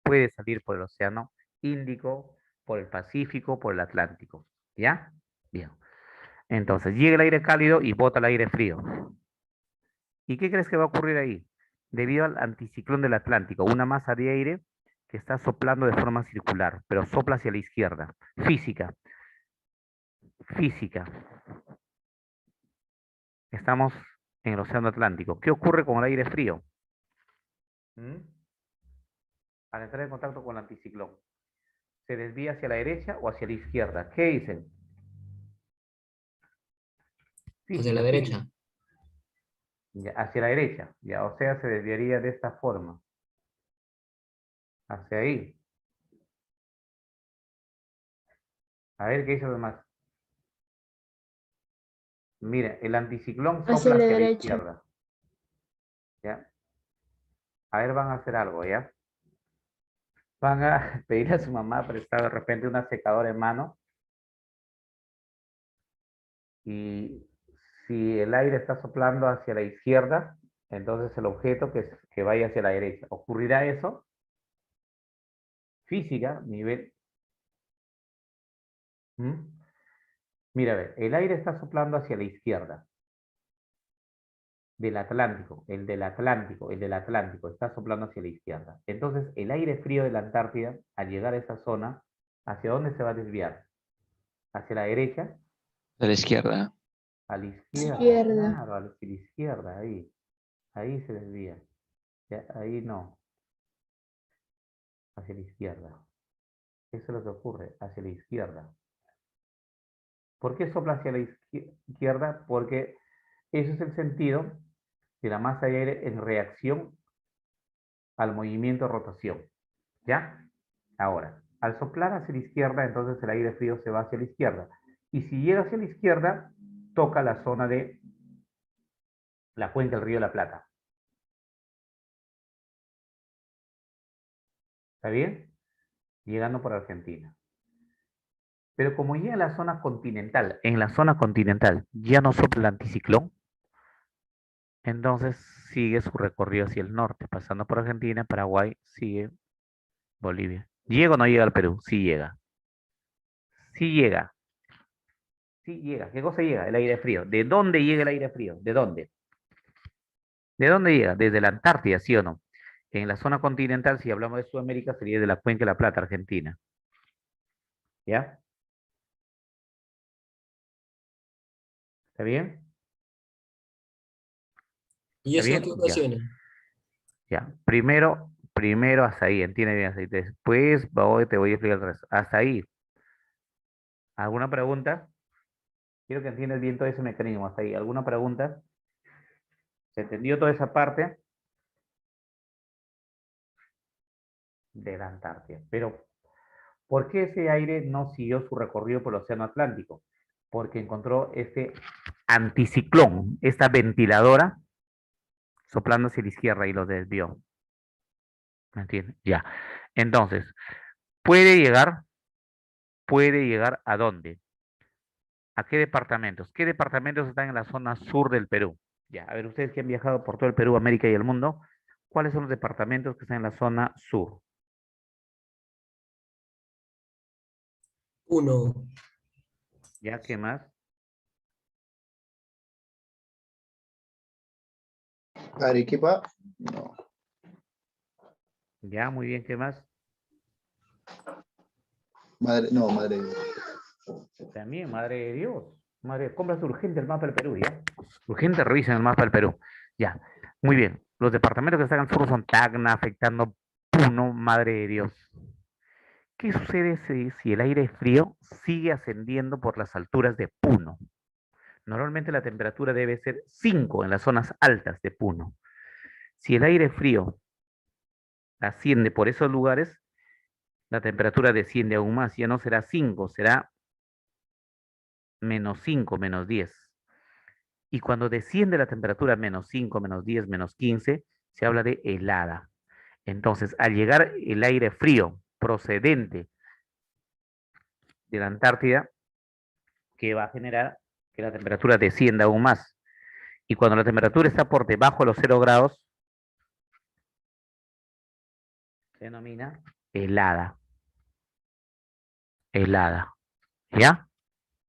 Puede salir por el océano Índico, por el Pacífico, por el Atlántico. ¿Ya? Bien. Entonces llega el aire cálido y bota el aire frío. ¿Y qué crees que va a ocurrir ahí? Debido al anticiclón del Atlántico, una masa de aire que está soplando de forma circular, pero sopla hacia la izquierda. Física, física. Estamos en el Océano Atlántico. ¿Qué ocurre con el aire frío? Al entrar en contacto con el anticiclón, ¿se desvía hacia la derecha o hacia la izquierda? ¿Qué dicen? Hacia la Física, física. derecha. Ya, hacia la derecha, ya, o sea, se desviaría de esta forma. Hacia ahí. A ver qué dice lo demás. Mira, el anticiclón Hacia sopla la hacia la derecha. izquierda. ¿Ya? A ver, van a hacer algo, ¿ya? Van a pedir a su mamá prestar de repente una secadora en mano. Y si el aire está soplando hacia la izquierda, entonces el objeto que vaya hacia la derecha. ¿Ocurrirá eso? Física, nivel. Mira, a ver, el aire está soplando hacia la izquierda. Del Atlántico, el del Atlántico, el del Atlántico, está soplando hacia la izquierda. Entonces, el aire frío de la Antártida, al llegar a esa zona, ¿hacia dónde se va a desviar? ¿Hacia la derecha? De la izquierda. A la izquierda, Izquierda. claro, hacia la izquierda, ahí. Ahí se desvía. Ya, ahí no. Hacia la izquierda. Eso es lo que ocurre, hacia la izquierda. ¿Por qué sopla hacia la izquierda? Porque ese es el sentido de la masa de aire en reacción al movimiento de rotación. ¿Ya? Ahora, al soplar hacia la izquierda, entonces el aire frío se va hacia la izquierda. Y si llega hacia la izquierda, toca la zona de la cuenca del Río de la Plata. ¿Está bien? Llegando por Argentina. Pero como llega a la zona continental, en la zona continental ya no sopla el anticiclón, entonces sigue su recorrido hacia el norte, pasando por Argentina, Paraguay, sigue Bolivia. ¿Llega o no llega al Perú? Sí llega. Sí llega. Sí llega. ¿Qué cosa llega? El aire frío. ¿De dónde llega el aire frío? ¿De dónde? ¿De dónde llega? Desde la Antártida, ¿sí o no? En la zona continental, si hablamos de Sudamérica, sería de la Cuenca de la Plata, Argentina. ¿Ya? ¿Está bien? ¿Y ¿Está eso qué bien? Ya. ocasiona? Ya. Primero hasta ahí, entiende bien hasta ahí. Después te voy a explicar el resto. Hasta ahí. ¿Alguna pregunta? Quiero que entiendas bien todo ese mecanismo hasta ahí. ¿Alguna pregunta? ¿Se entendió toda esa parte? De la Antártida. Pero, ¿por qué ese aire no siguió su recorrido por el Océano Atlántico? Porque encontró este anticiclón, esta ventiladora, soplando hacia la izquierda y lo desvió. ¿Me entiendes? Ya. Entonces, puede llegar ¿a dónde? ¿A qué departamentos? ¿Qué departamentos están en la zona sur del Perú? Ya, a ver, ustedes que han viajado por todo el Perú, América y el mundo, ¿cuáles son los departamentos que están en la zona sur? 1. ¿Ya? ¿Qué más? Arequipa, no. Ya, muy bien, ¿qué más? Madre. También, madre de Dios. Madre, compras urgente el mapa del Perú, ¿ya? Urgente, revisen el mapa del Perú. Ya, muy bien. Los departamentos que están al sur son Tacna, afectando Puno, madre de Dios. ¿Qué sucede si el aire frío sigue ascendiendo por las alturas de Puno? Normalmente la temperatura debe ser 5 en las zonas altas de Puno. Si el aire frío asciende por esos lugares, la temperatura desciende aún más. Ya no será 5, será -5, -10. Y cuando desciende la temperatura a -5, -10, -15, se habla de helada. Entonces, al llegar el aire frío procedente de la Antártida, ¿qué va a generar? Que la temperatura descienda aún más. Y cuando la temperatura está por debajo de los 0 grados, se denomina helada. Helada. ¿Ya?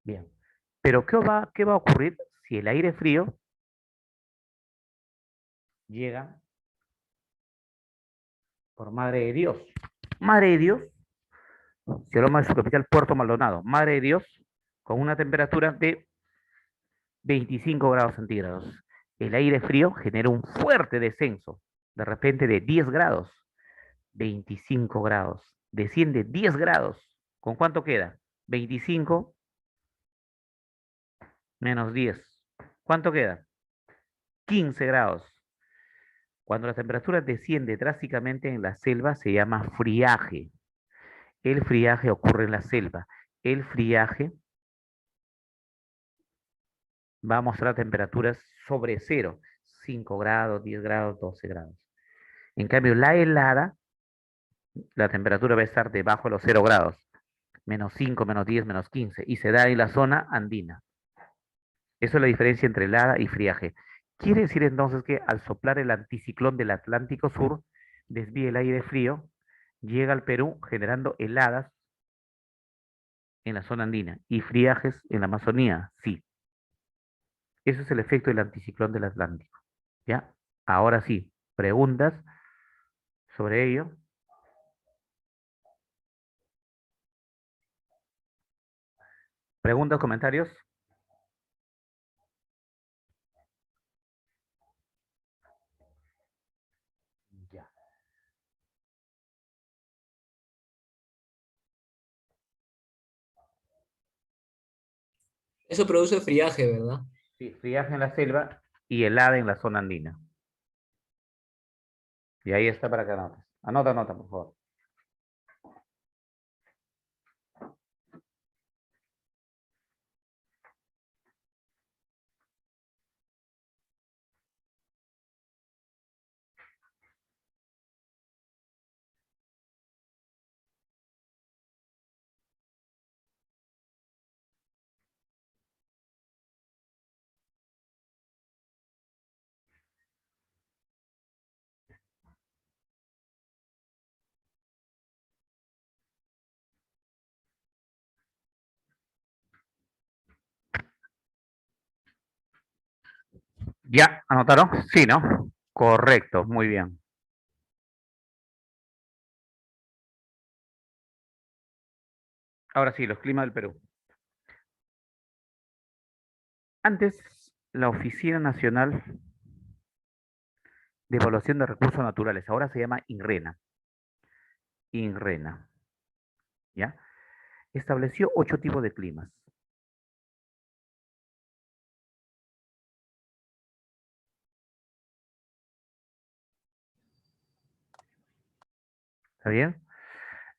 Bien. Pero ¿qué va a ocurrir si el aire frío llega por Madre de Dios? Madre de Dios, si hablamos de su capital, Puerto Maldonado. Madre de Dios, con una temperatura de 25 grados centígrados. El aire frío genera un fuerte descenso, de repente de 10 grados, 25 grados. Desciende 10 grados. ¿Con cuánto queda? 25 menos 10. ¿Cuánto queda? 15 grados. Cuando la temperatura desciende drásticamente en la selva se llama friaje. El friaje ocurre en la selva. El friaje va a mostrar temperaturas sobre cero, 5 grados, 10 grados, 12 grados. En cambio, la helada, la temperatura va a estar debajo de los 0 grados, menos 5, menos 10, menos 15, y se da en la zona andina. Eso es la diferencia entre helada y friaje. Quiere decir entonces que al soplar el anticiclón del Atlántico Sur, desvía el aire frío, llega al Perú generando heladas en la zona andina y friajes en la Amazonía, sí. Ese es el efecto del anticiclón del Atlántico. ¿Ya? Ahora sí, preguntas sobre ello. ¿Preguntas, comentarios? Ya. Eso produce friaje, ¿verdad? Sí, friaje en la selva y helada en la zona andina. Y ahí está para que anotes. Anota, anota, por favor. ¿Ya anotaron? Sí, ¿no? Correcto, muy bien. Ahora sí, los climas del Perú. Antes, la Oficina Nacional de Evaluación de Recursos Naturales, ahora se llama INRENA. INRENA, ¿ya? Estableció 8 tipos de climas. ¿Está bien?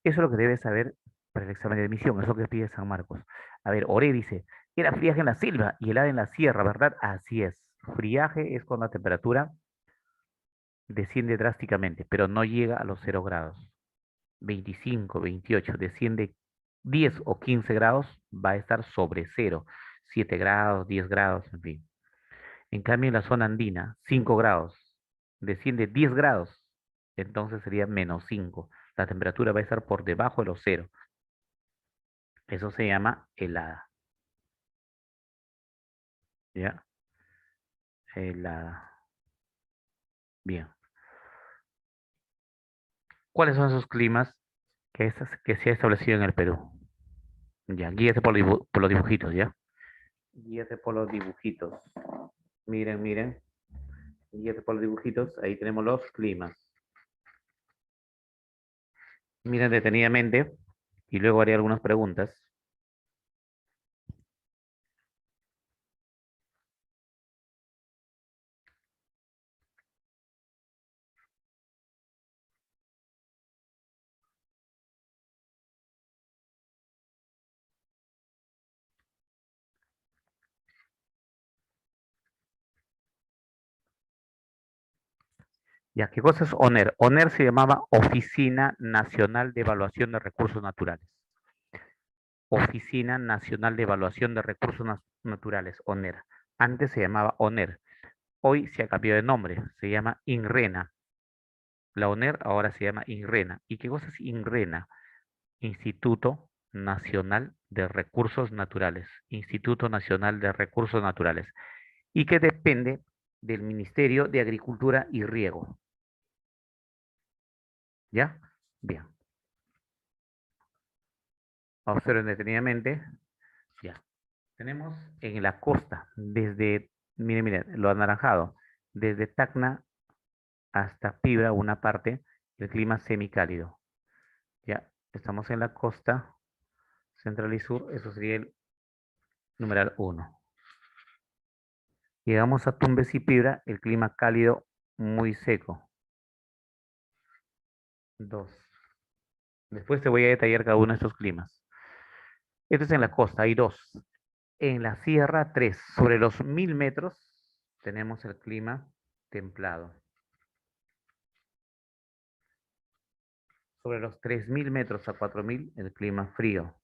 Eso es lo que debes saber para el examen de admisión, es lo que pide San Marcos. A ver, Ore dice, era friaje en la selva y helada en la sierra, ¿verdad? Así es. Friaje es cuando la temperatura desciende drásticamente, pero no llega a los 0 grados. 25, 28, desciende 10 o 15 grados, va a estar sobre cero. 7 grados, 10 grados, en fin. En cambio, en la zona andina, 5 grados, desciende 10 grados, entonces sería menos 5. La temperatura va a estar por debajo de los 0. Eso se llama helada. ¿Ya? Helada. Bien. ¿Cuáles son esos climas que se ha establecido en el Perú? Ya, guíate por los dibujitos, ¿ya? Guíate por los dibujitos. Miren, miren. Guíate por los dibujitos. Ahí tenemos los climas. Miren detenidamente y luego haré algunas preguntas. Ya, ¿qué cosa es ONER? ONER se llamaba Oficina Nacional de Evaluación de Recursos Naturales. Oficina Nacional de Evaluación de Recursos Naturales, ONER. Antes se llamaba ONER. Hoy se ha cambiado de nombre, se llama INRENA. La ONER ahora se llama INRENA. ¿Y qué cosa es INRENA? Instituto Nacional de Recursos Naturales. Instituto Nacional de Recursos Naturales. Y que depende del Ministerio de Agricultura y Riego. ¿Ya? Bien. Observen detenidamente. Ya. Tenemos en la costa, desde, miren, lo anaranjado, desde Tacna hasta Piura, una parte, el clima semicálido. Ya, estamos en la costa central y sur, eso sería el numeral 1. Llegamos a Tumbes y Piura, el clima cálido muy seco. 2. Después te voy a detallar cada uno de estos climas. Esto es en la costa, hay 2. En la sierra, 3. Sobre los 1000 metros tenemos el clima templado. Sobre los 3000 metros a 4000, el clima frío.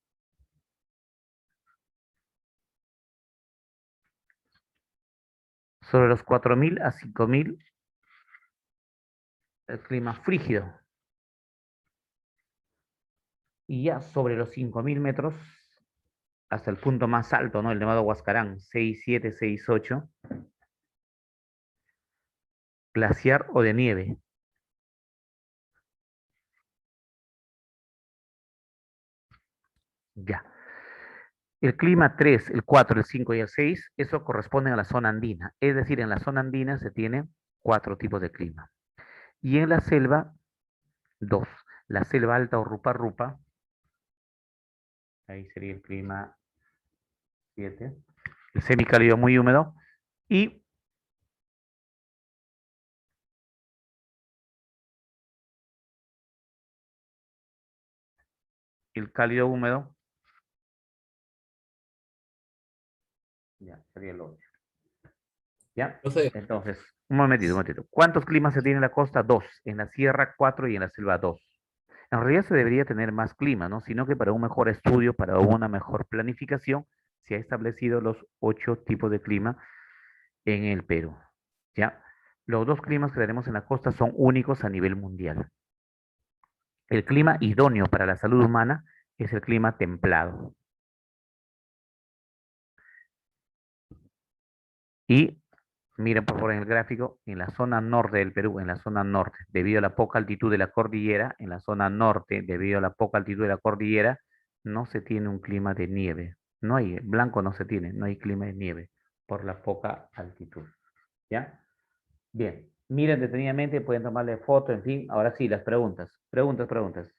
Sobre los 4000 a 5000, el clima frígido. Y ya sobre los 5000 metros, hasta el punto más alto, ¿no? El Nevado Huascarán, 67, 68. Glaciar o de nieve. Ya. El clima 3, el 4, el 5 y el 6, eso corresponde a la zona andina. Es decir, en la zona andina se tiene 4 tipos de clima. Y en la selva, 2. La selva alta o rupa-rupa, ahí sería el clima 7. El semicálido muy húmedo. Y el cálido húmedo, ya, sería el 8. ¿Ya? Profe, Entonces, un momentito. ¿Cuántos climas se tiene en la costa? 2. En la sierra, 4 y en la selva, 2. En realidad se debería tener más clima, ¿no? Sino que para un mejor estudio, para una mejor planificación, se ha establecido los 8 tipos de clima en el Perú. ¿Ya? Los 2 climas que tenemos en la costa son únicos a nivel mundial. El clima idóneo para la salud humana es el clima templado. Y miren por favor en el gráfico, en la zona norte del Perú, en la zona norte, debido a la poca altitud de la cordillera, en la zona norte, debido a la poca altitud de la cordillera, no se tiene un clima de nieve. No hay, blanco no se tiene, no hay clima de nieve por la poca altitud. ¿Ya? Bien, miren detenidamente, pueden tomarle foto, en fin. Ahora sí, las preguntas. Preguntas.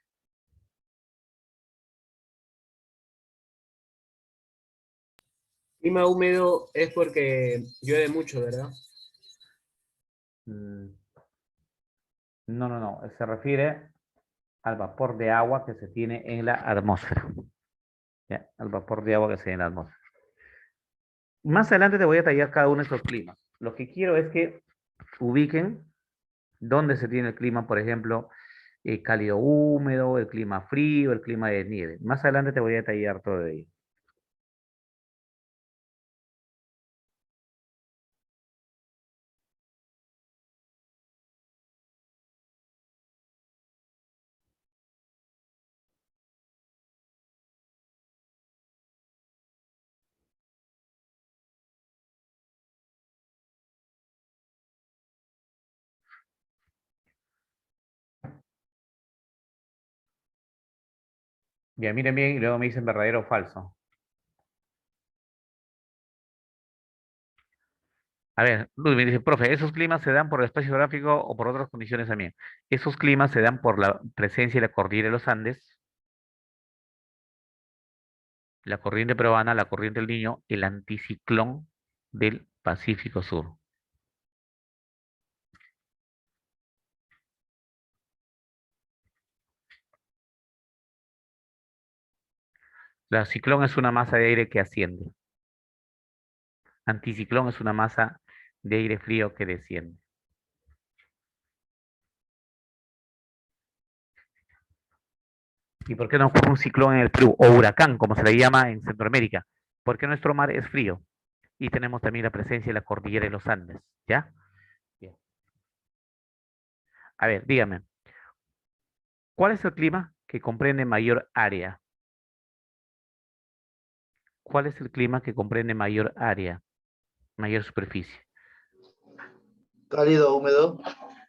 clima húmedo es porque llueve mucho, ¿verdad? Mm, no, se refiere al vapor de agua que se tiene en la atmósfera. ¿Ya? Al vapor de agua que se tiene en la atmósfera. Más adelante te voy a detallar cada uno de estos climas. Lo que quiero es que ubiquen dónde se tiene el clima, por ejemplo, cálido húmedo, el clima frío, el clima de nieve. Más adelante te voy a detallar todo ello. Ya, miren bien y luego me dicen verdadero o falso. A ver, Luz me dice, profe, ¿esos climas se dan por el espacio geográfico o por otras condiciones también? Esos climas se dan por la presencia de la cordillera de los Andes, la corriente peruana, la corriente del Niño, el anticiclón del Pacífico Sur. La ciclón es una masa de aire que asciende. Anticiclón es una masa de aire frío que desciende. ¿Y por qué no ocurre un ciclón en el Perú? O huracán, como se le llama en Centroamérica. Porque nuestro mar es frío. Y tenemos también la presencia de la cordillera de los Andes. ¿Ya? Bien. A ver, dígame. ¿Cuál es el clima que comprende mayor área? ¿Cuál es el clima que comprende mayor área? Mayor superficie. Cálido, húmedo.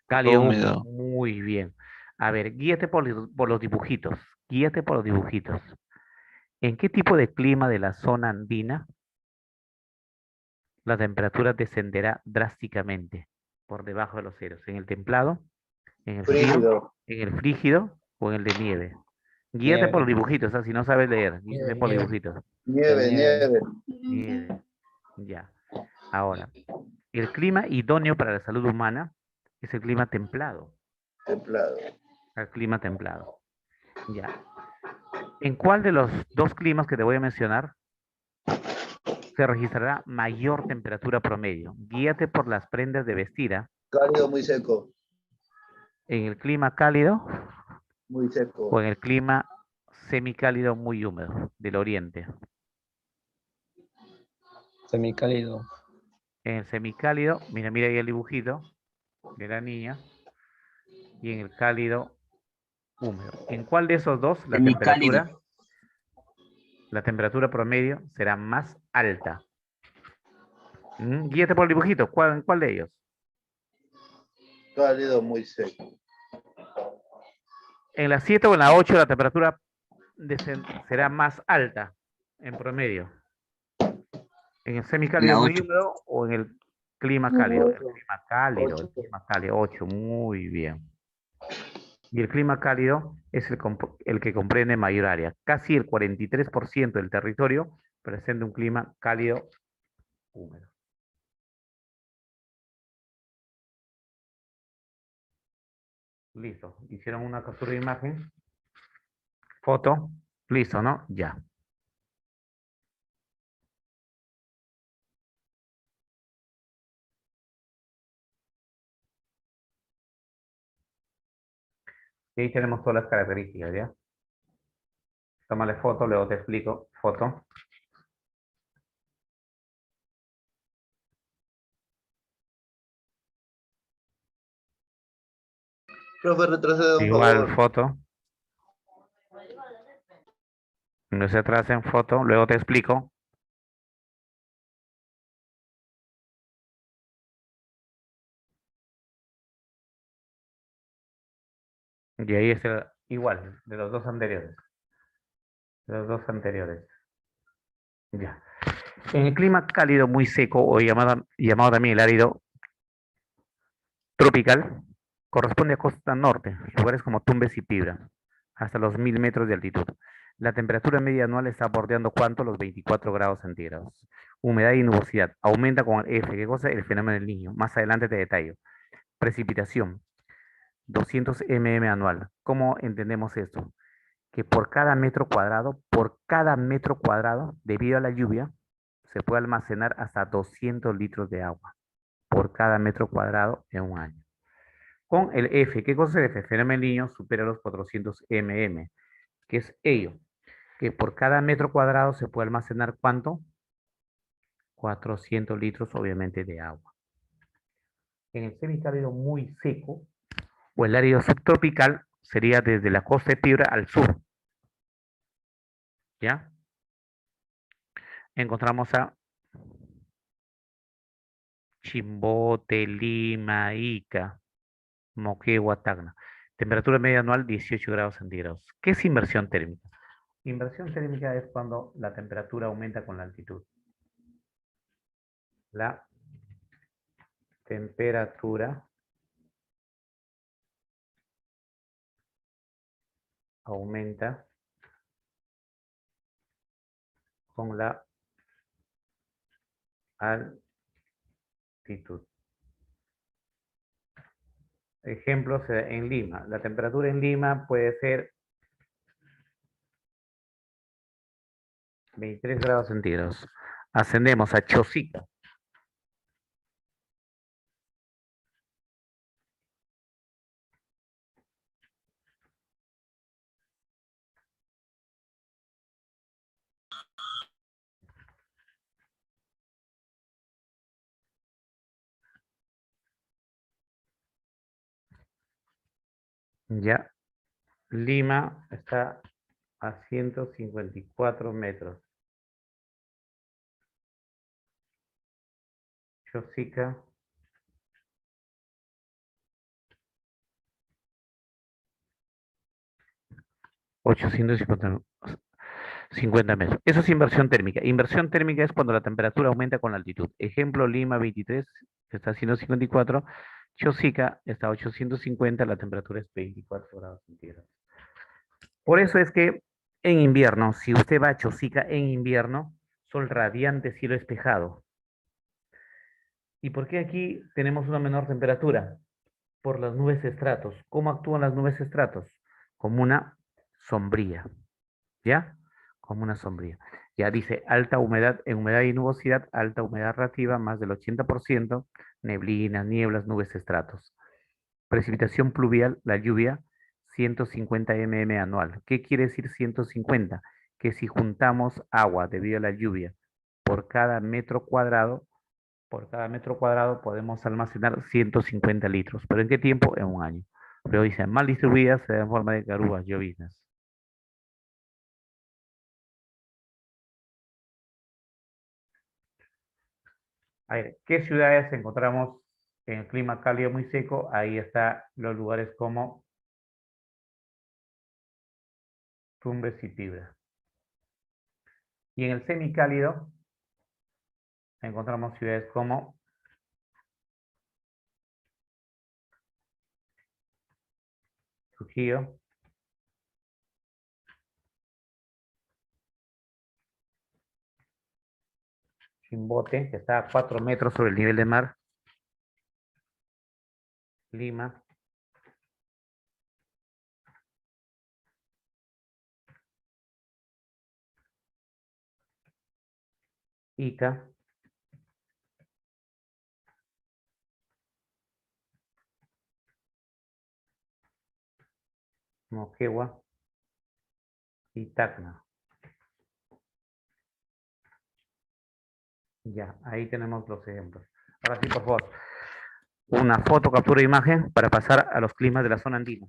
Cálido Húmedo. muy bien. A ver, guíate por los dibujitos. Guíate por los dibujitos. ¿En qué tipo de clima de la zona andina la temperatura descenderá drásticamente por debajo de los ceros. En el templado, en el frío, Frígido. en el frígido o en el de nieve. Guíate por los Nieve. dibujitos, o sea, si no sabes leer, guíate por Nieve. dibujitos. Nieve, Nieve. nieve. Nieve. Ya. Ahora, el clima idóneo para la salud humana es el clima templado. Templado. El clima templado. Ya. ¿En cuál de los dos climas que te voy a mencionar se registrará mayor temperatura promedio? Guíate por las prendas de vestir. Cálido, muy seco. ¿En el clima cálido Muy o seco. en el clima semicálido muy húmedo del oriente? Semicálido. En el semicálido, mira ahí el dibujito de la niña. Y en el cálido húmedo. ¿En cuál de esos dos Semicálido. la temperatura promedio será más alta? Guíate por el dibujito. ¿En cuál de ellos? Cálido, muy seco. En la 7 o en la 8 la temperatura será más alta en promedio. ¿En el semicálido muy húmedo o en el clima cálido? El clima cálido, el clima cálido. 8, muy bien. Y el clima cálido es el que comprende mayor área. Casi el 43% del territorio presenta un clima cálido húmedo. Listo. Hicieron una captura de imagen. Foto. Listo, ¿no? Ya. Y ahí tenemos todas las características, ¿ya? Tómale foto, luego te explico. Foto. Profe, retrocede, un Igual favor. foto. No se atrasen, foto, luego te explico. Y ahí es igual, de los dos anteriores. De los dos anteriores. Ya. En el clima cálido muy seco, o llamado también el árido tropical, corresponde a costa norte, lugares como Tumbes y Piura, hasta los 1000 metros de altitud. La temperatura media anual está bordeando ¿cuánto? Los 24 grados centígrados. Humedad y nubosidad. Aumenta con el F. ¿Qué cosa? El fenómeno del Niño. Más adelante te detallo. Precipitación. 200 mm anual. ¿Cómo entendemos esto? Que por cada metro cuadrado, debido a la lluvia, se puede almacenar hasta 200 litros de agua por cada metro cuadrado en un año. Con el F, ¿qué cosa es el F? Fenómeno del Niño supera los 400 mm. ¿Qué es ello? Que por cada metro cuadrado se puede almacenar ¿cuánto? 400 litros, obviamente, de agua. En el semicálido muy seco, o el árido subtropical, sería desde la costa de Piura al sur. ¿Ya? Encontramos a Chimbote, Lima, Ica, Moquegua, Tacna. Temperatura media anual 18 grados centígrados. ¿Qué es inversión térmica? Inversión térmica es cuando la temperatura aumenta con la altitud. La temperatura aumenta con la altitud. Ejemplos en Lima. La temperatura en Lima puede ser 23 grados centígrados. Ascendemos a Chosica. Ya. Lima está a 154 metros. Chosica. 50 metros. Eso es inversión térmica. Inversión térmica es cuando la temperatura aumenta con la altitud. Ejemplo, Lima 23, está haciendo 54. Chosica está a 850, la temperatura es 24 grados centígrados. Por eso es que en invierno, si usted va a Chosica en invierno, sol radiante, cielo despejado. ¿Y por qué aquí tenemos una menor temperatura? Por las nubes estratos. ¿Cómo actúan las nubes estratos? Como una sombría. ¿Ya? Como una sombría. Ya dice alta humedad, en humedad y nubosidad, alta humedad relativa, más del 80%, neblinas, nieblas, nubes estratos. Precipitación pluvial, la lluvia, 150 mm anual. ¿Qué quiere decir 150? Que si juntamos agua debido a la lluvia por cada metro cuadrado, podemos almacenar 150 litros. ¿Pero en qué tiempo? En un año. Pero dice, mal distribuidas se da en forma de garúas, lloviznas. A ver, ¿qué ciudades encontramos en el clima cálido muy seco? Ahí están los lugares como Tumbes y Piura. Y en el semicálido encontramos ciudades como Trujillo, Chimbote, que está a 4 metros sobre el nivel del mar, Lima, Ica, Moquegua y Tacna. Ya, ahí tenemos los ejemplos. Ahora sí, por favor, una foto, captura de imagen para pasar a los climas de la zona andina.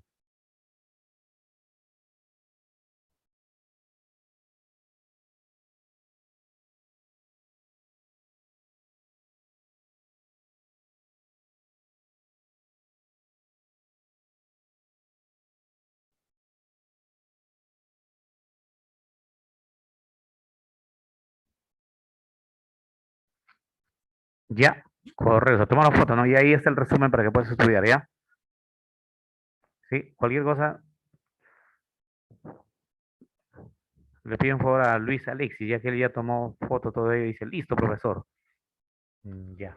Ya, correcto. Toma la foto, ¿no? Y ahí está el resumen para que puedas estudiar, ¿ya? Sí, cualquier cosa, le pido un favor a Luis Alexis, ya que él ya tomó foto todo ello y dice, listo, profesor. Ya.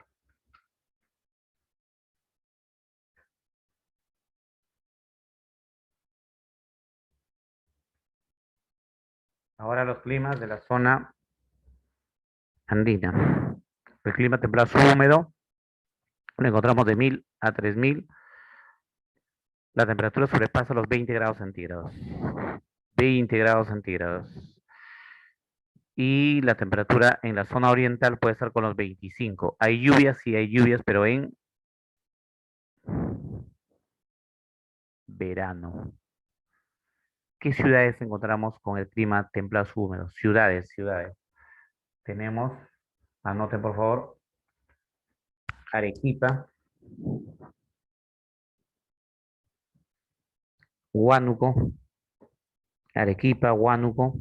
Ahora los climas de la zona andina. El clima templado húmedo, lo encontramos de 1000 a 3000. La temperatura sobrepasa los 20 grados centígrados. 20 grados centígrados. Y la temperatura en la zona oriental puede estar con los 25. Hay lluvias, sí hay lluvias, pero en verano. ¿Qué ciudades encontramos con el clima templado húmedo? Ciudades, ciudades. Tenemos, anoten por favor, Arequipa, Huánuco, Arequipa, Huánuco,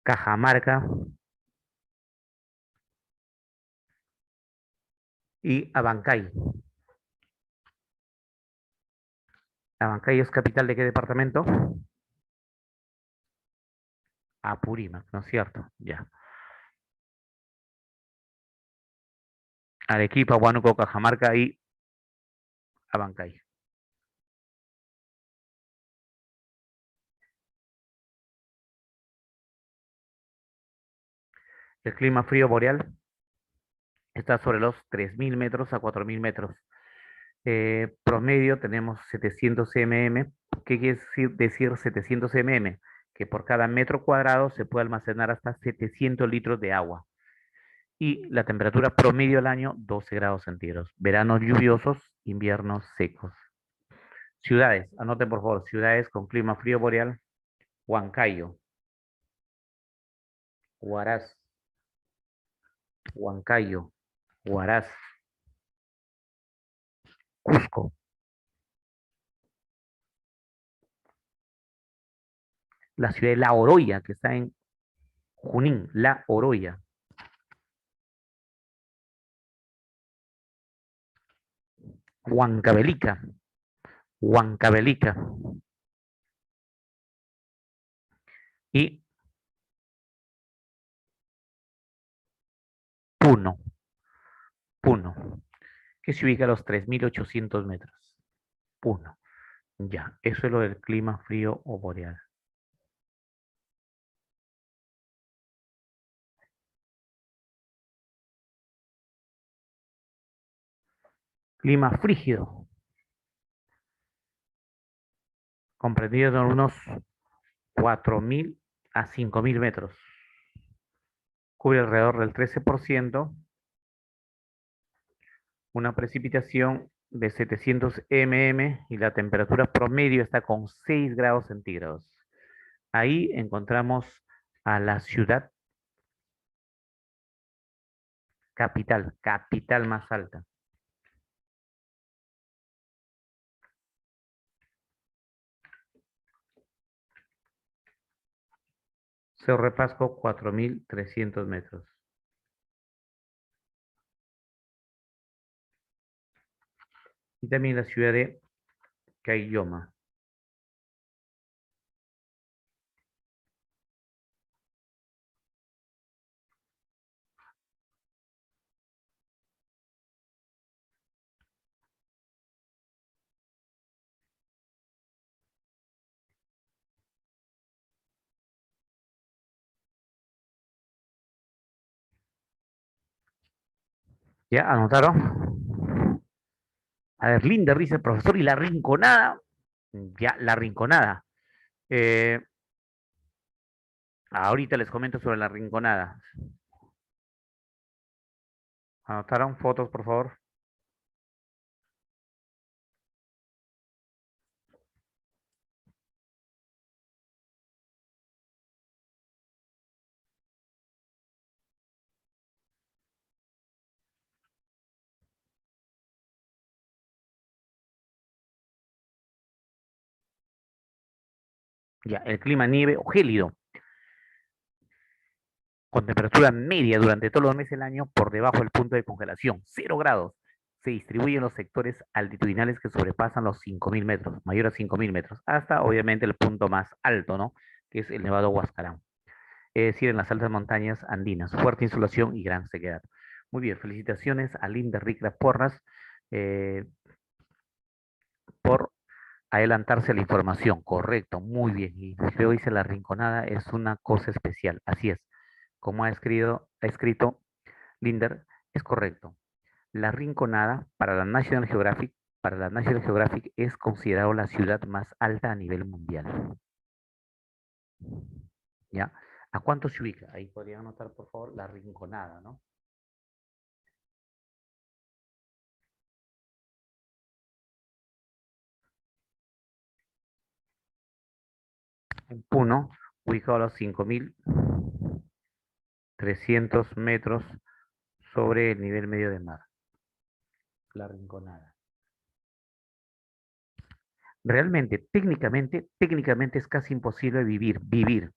Cajamarca y Abancay. ¿Abancay es capital de qué departamento? Apurímac, ¿no es cierto? Ya. Arequipa, Huánuco, Cajamarca y Abancay. El clima frío boreal está sobre los 3000 metros a 4000 metros. Promedio tenemos 700 mm. ¿Qué quiere decir 700 mm? Que por cada metro cuadrado se puede almacenar hasta 700 litros de agua. Y la temperatura promedio del año, 12 grados centígrados. Veranos lluviosos, inviernos secos. Ciudades, anoten por favor, ciudades con clima frío boreal: Huancayo, Huaraz, Huancayo, Huaraz, Cusco, la ciudad de La Oroya, que está en Junín, La Oroya. Huancavelica, Huancavelica. Y Puno, Puno, que se ubica a los 3.800 metros. Puno. Ya, eso es lo del clima frío o boreal. Clima frígido, comprendido en unos 4.000 a 5.000 metros. Cubre alrededor del 13%, una precipitación de 700 mm y la temperatura promedio está con 6 grados centígrados. Ahí encontramos a la ciudad capital, capital más alta. Cerro de Pasco, 4.300 metros. Y también la ciudad de Caylloma. ¿Ya anotaron? A ver, linda risa el profesor y la rinconada. Ya, la rinconada. Ahorita les comento sobre la rinconada. ¿Anotaron fotos, por favor? Ya, el clima nieve o gélido, con temperatura media durante todos los meses del año por debajo del punto de congelación, 0 grados. Se distribuye en los sectores altitudinales que sobrepasan los 5.000 metros, mayor a 5.000 metros, hasta obviamente el punto más alto, ¿no? Que es el Nevado Huascarán. Es decir, en las altas montañas andinas, fuerte insolación y gran sequedad. Muy bien, felicitaciones a Linda Ricra Porras por adelantarse a la información. Correcto, muy bien. Y luego dice la rinconada es una cosa especial. Así es. Como ha escrito Linder, es correcto. La Rinconada para la National Geographic es considerado la ciudad más alta a nivel mundial. ¿Ya? ¿A cuánto se ubica? Ahí podrían anotar, por favor, la Rinconada, ¿no? En Puno, ubicado a los 5.300 metros sobre el nivel medio de mar. La Rinconada. Realmente, técnicamente es casi imposible vivir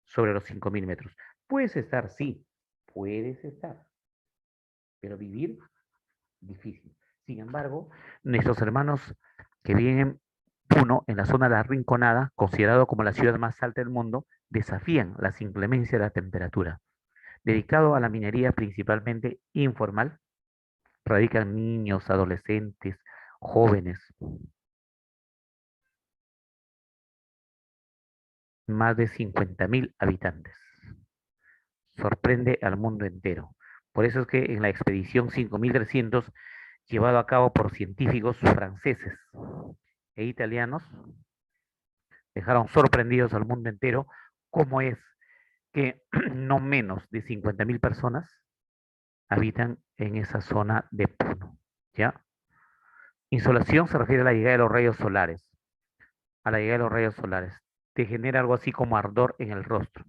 sobre los 5.000 metros. Puedes estar, sí, puedes estar, pero vivir, difícil. Sin embargo, nuestros hermanos que viven en Puno, en la zona de la Rinconada, considerado como la ciudad más alta del mundo, desafían las inclemencias de la temperatura. Dedicado a la minería principalmente informal, radican niños, adolescentes, jóvenes, más de 50.000 habitantes. Sorprende al mundo entero. Por eso es que en la expedición 5300, llevado a cabo por científicos franceses e italianos, dejaron sorprendidos al mundo entero cómo es que no menos de 50.000 personas habitan en esa zona de Puno. ¿Ya? Insolación se refiere a la llegada de los rayos solares. A la llegada de los rayos solares. Te genera algo así como ardor en el rostro.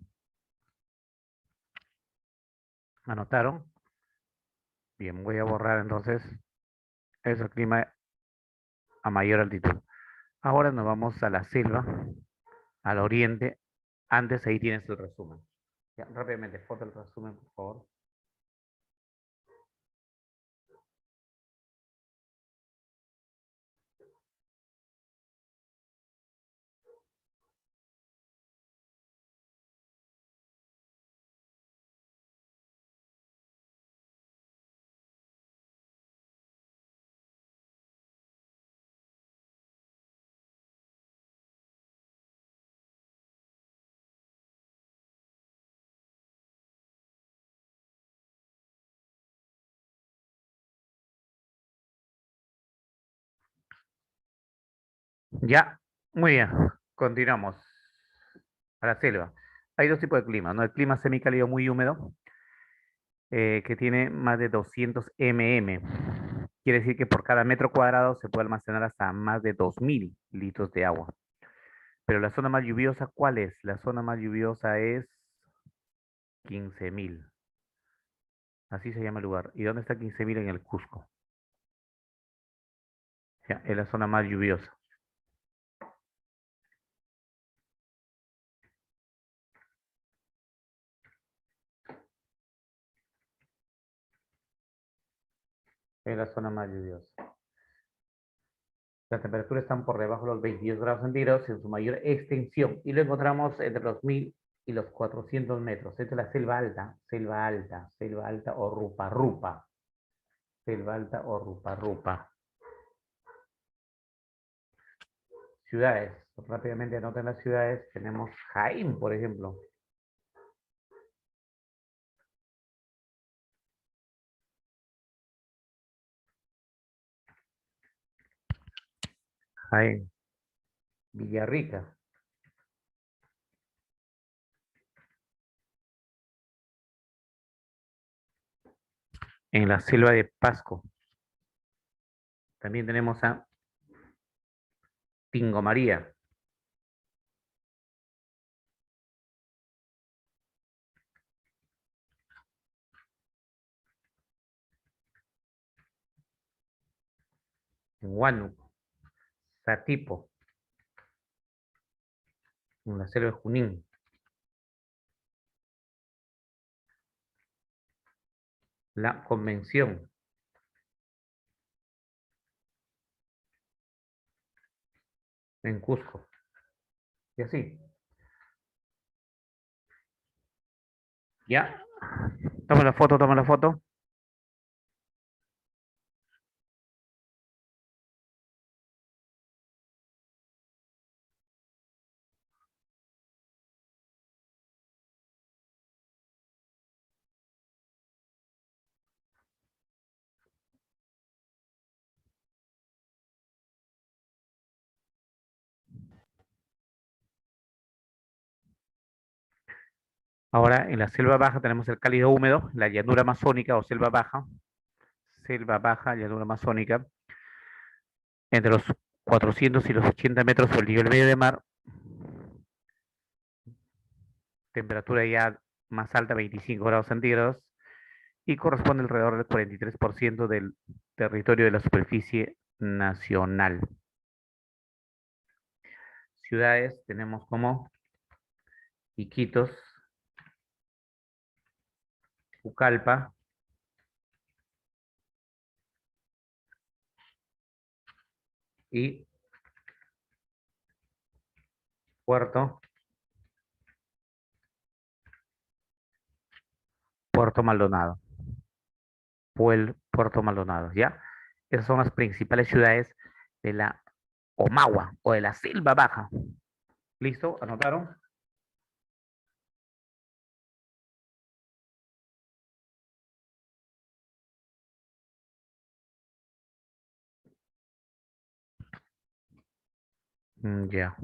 ¿Anotaron? Bien, voy a borrar entonces ese clima a mayor altitud. Ahora nos vamos a la selva, al oriente, Antes ahí tienes el resumen. Ya, rápidamente, foto el resumen, por favor. Ya, muy bien. Continuamos. A la selva. Hay dos tipos de clima, ¿no? El clima semicálido muy húmedo, que tiene más de 200 mm. Quiere decir que por cada metro cuadrado se puede almacenar hasta más de 2000 litros de agua. Pero la zona más lluviosa, ¿cuál es? La zona más lluviosa es 15.000. Así se llama el lugar. ¿Y dónde está 15.000? En el Cusco. Ya, es la zona más lluviosa. Es la zona más lluviosa. Las temperaturas están por debajo de los 22 grados centígrados en su mayor extensión. Y lo encontramos entre los 1000 y los 400 metros. Esta es la selva alta, selva alta, selva alta o rupa rupa. Selva alta o rupa rupa. Ciudades. Rápidamente anoten las ciudades. Tenemos Jaén, por ejemplo. Jaén. Villarrica. En la selva de Pasco. También tenemos a Tingo María. En Huánuco. Satipo. En la selva de Junín. La Convención. En Cusco. Y así. ¿Ya? Toma la foto, toma la foto. Ahora en la selva baja tenemos el cálido húmedo, la llanura amazónica o selva baja, llanura amazónica, entre los 400 y los 80 metros sobre el nivel medio de mar, temperatura ya más alta, 25 grados centígrados, y corresponde alrededor del 43% del territorio de la superficie nacional. Ciudades tenemos como Iquitos, Pucallpa, y Puerto Maldonado. Puerto Maldonado, ¿ya? Esas son las principales ciudades de la Omagua o de la selva baja. ¿Listo? ¿Anotaron? Ya.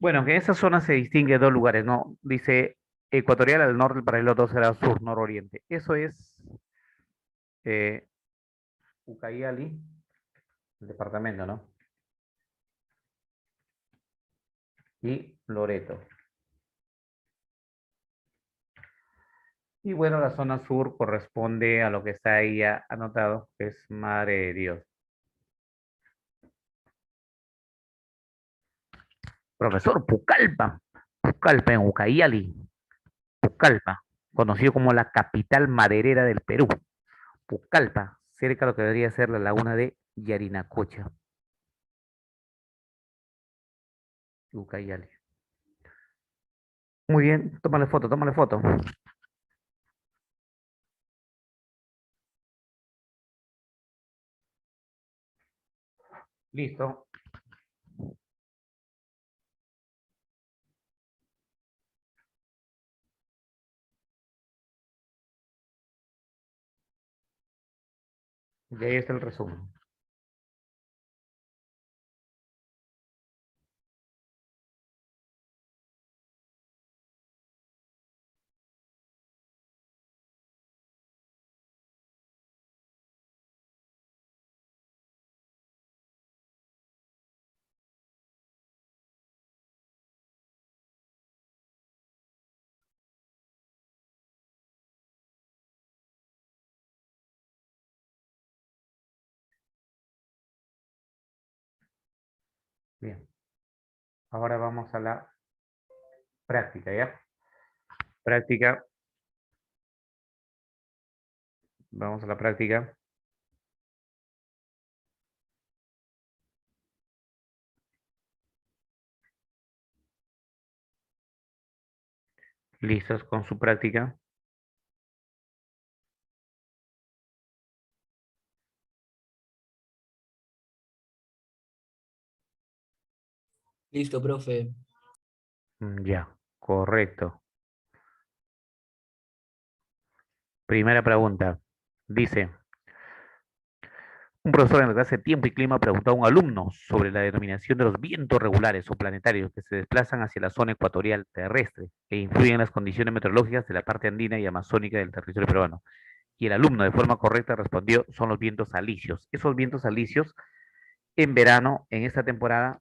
Bueno, que en esa zona se distingue dos lugares, ¿no? Dice ecuatorial al norte, el paralelo 2 grados sur, nororiente. Eso es eh, Ucayali, el departamento, ¿no? Y Loreto. Y bueno, la zona sur corresponde a lo que está ahí ya anotado, que es Madre de Dios. Profesor, Pucallpa. Pucallpa en Ucayali. Pucallpa, conocido como la capital maderera del Perú. Pucallpa, cerca de lo que debería ser la laguna de Yarinacocha. Ucayali. Muy bien, tómale foto, tómale foto. Listo. Y ahí está el resumen. Bien. Ahora vamos a la práctica, ¿ya? Práctica. Vamos a la práctica. ¿Listos con su práctica? Listo, profe. Ya, correcto. Primera pregunta. Dice, un profesor en la clase de Tiempo y Clima preguntó a un alumno sobre la denominación de los vientos regulares o planetarios que se desplazan hacia la zona ecuatorial terrestre e influyen en las condiciones meteorológicas de la parte andina y amazónica del territorio peruano. Y el alumno de forma correcta respondió, son los vientos alisios. Esos vientos alisios en verano, en esta temporada,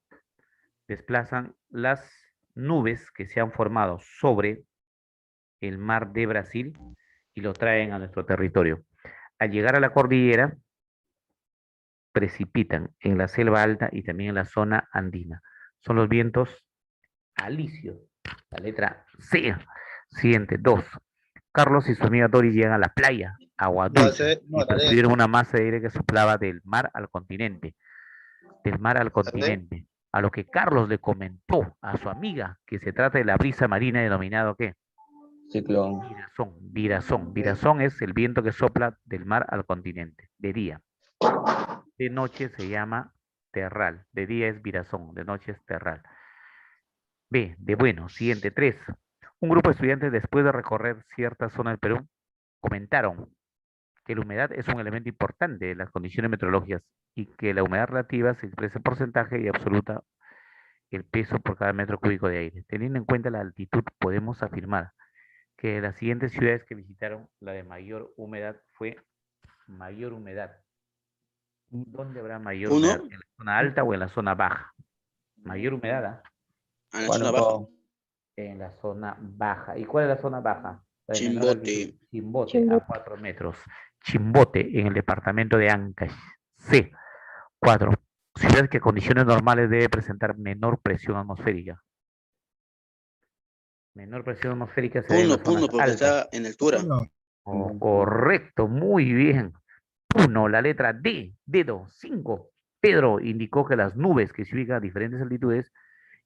desplazan las nubes que se han formado sobre el mar de Brasil y lo traen a nuestro territorio. Al llegar a la cordillera, precipitan en la selva alta y también en la zona andina. Son los vientos alisios. La letra C. Siguiente, 2. Carlos y su amiga Doris llegan a la playa, agua No, dulce, no, y percibieron una masa de aire que soplaba del mar al continente. Del mar al continente. A lo que Carlos le comentó a su amiga que se trata de la brisa marina denominado ¿qué? Ciclón. Virazón. Virazón. Virazón es el viento que sopla del mar al continente, de día. De noche se llama terral. De día es virazón, de noche es terral. B, de bueno. Siguiente, 3. Un grupo de estudiantes, después de recorrer cierta zona del Perú, comentaron que la humedad es un elemento importante de las condiciones meteorológicas y que la humedad relativa se expresa en porcentaje y absoluta el peso por cada metro cúbico de aire. Teniendo en cuenta la altitud, podemos afirmar que de las siguientes ciudades que visitaron, la de mayor humedad fue mayor humedad. ¿Dónde habrá mayor humedad? ¿En la zona alta o en la zona baja? Mayor humedad, ¿ah? A la zona baja. Huánuco. En la zona baja. ¿Y cuál es la zona baja? La de menor altitud. Chimbote. Chimbote, Chimbote. a 4 metros. Chimbote, en el departamento de Ancash. C. 4. Ciudad que a condiciones normales debe presentar menor presión atmosférica. Menor presión atmosférica se ve en las Puno, zonas porque altas. está en altura. Oh, correcto, muy bien. 1, la letra D, dedo. 5. Pedro indicó que las nubes que se ubican a diferentes altitudes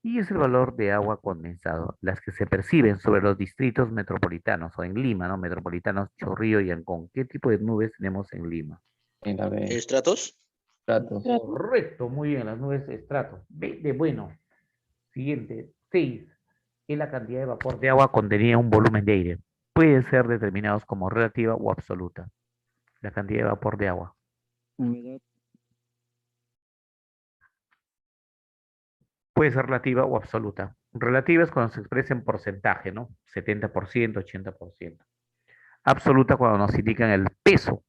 y es el valor de agua condensado, las que se perciben sobre los distritos metropolitanos o en Lima, ¿no? Metropolitanos, Chorrillo y Ancón. ¿Qué tipo de nubes tenemos en Lima? En la B. ¿Estratos? Platos. Correcto, muy bien, las nubes estratos. B de bueno. Siguiente, 6. Es la cantidad de vapor de agua contenida en un volumen de aire. Pueden ser determinados como relativa o absoluta. La cantidad de vapor de agua. Puede ser relativa o absoluta. Relativa es cuando se expresa en porcentaje, ¿no? 70%, 80%. Absoluta cuando nos indican el peso.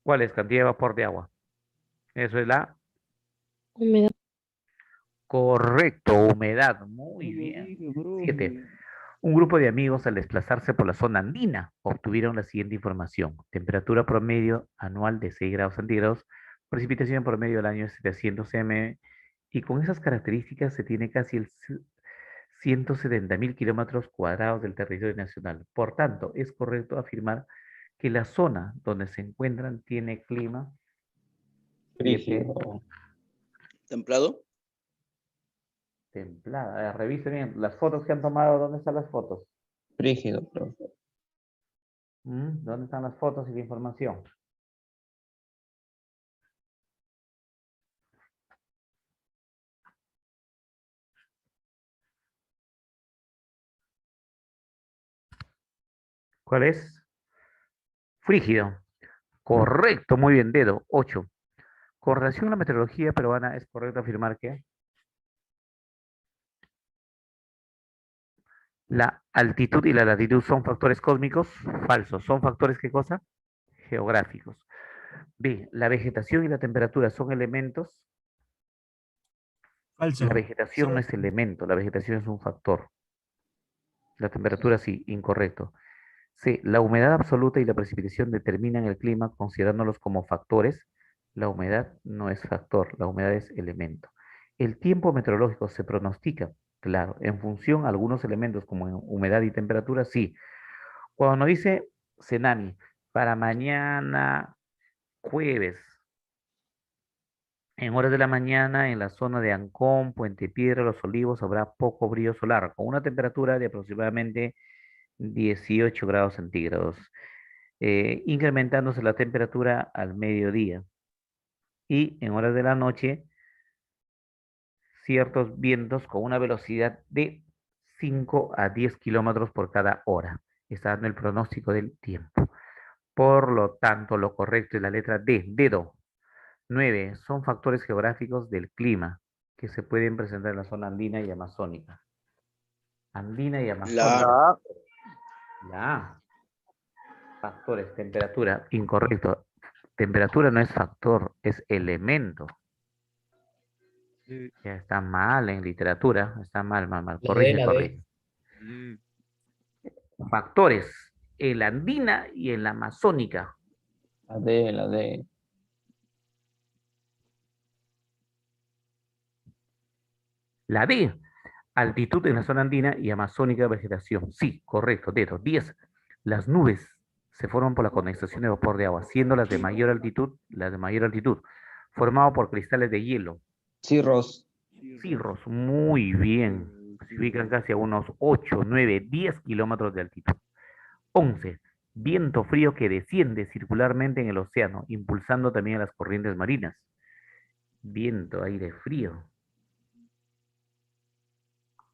¿Cuál es? Cantidad de vapor de agua. Eso es la Humedad. correcto, humedad. Muy bien. 7. Un grupo de amigos al desplazarse por la zona andina obtuvieron la siguiente información. Temperatura promedio anual de 6 grados centígrados, precipitación promedio del año 700 cm Y con esas características se tiene casi el 170.000 kilómetros cuadrados del territorio nacional. Por tanto, es correcto afirmar que la zona donde se encuentran tiene clima Frígido. Templado. templada. Revisen bien las fotos que han tomado. ¿Dónde están las fotos? Frígido, profe. ¿Dónde están las fotos y la información? ¿Cuál es? Frígido. Correcto, muy bien, dedo. 8. Con relación a la meteorología peruana, ¿es correcto afirmar que la altitud y la latitud son factores cósmicos? Falso. ¿Son factores qué cosa? Geográficos. B. La vegetación y la temperatura son elementos. Falso. La vegetación no es elemento, la vegetación es un factor. La temperatura sí, incorrecto. C. La humedad absoluta y la precipitación determinan el clima considerándolos como factores. La humedad no es factor, la humedad es elemento. El tiempo meteorológico se pronostica, claro, en función a algunos elementos como humedad y temperatura, sí. Cuando nos dice Senami, para mañana jueves, en horas de la mañana, en la zona de Ancón, Puente Piedra, Los Olivos, habrá poco brillo solar, con una temperatura de aproximadamente 18 grados centígrados, incrementándose la temperatura al mediodía. Y en horas de la noche, ciertos vientos con una velocidad de 5 a 10 kilómetros por cada hora. Está dando el pronóstico del tiempo. Por lo tanto, lo correcto es la letra D, dedo. 9. Son factores geográficos del clima que se pueden presentar en la zona andina y amazónica. Andina y amazónica. La La A. Factores, temperatura, incorrecto. Temperatura no es factor, es elemento. Ya está mal en literatura, está mal. La D, Corrige, la corrige. D. Factores, en la andina y en la amazónica. La D, la D. La D, altitud en la zona andina y amazónica vegetación. Sí, correcto, dedo. 10. Las nubes se forman por la condensación de vapor de agua, siendo las de mayor altitud, formado por cristales de hielo. Cirros. Cirros, muy bien. Se ubican casi a unos 8, 9, 10 kilómetros de altitud. 11. Viento frío que desciende circularmente en el océano, impulsando también a las corrientes marinas. Viento, aire frío.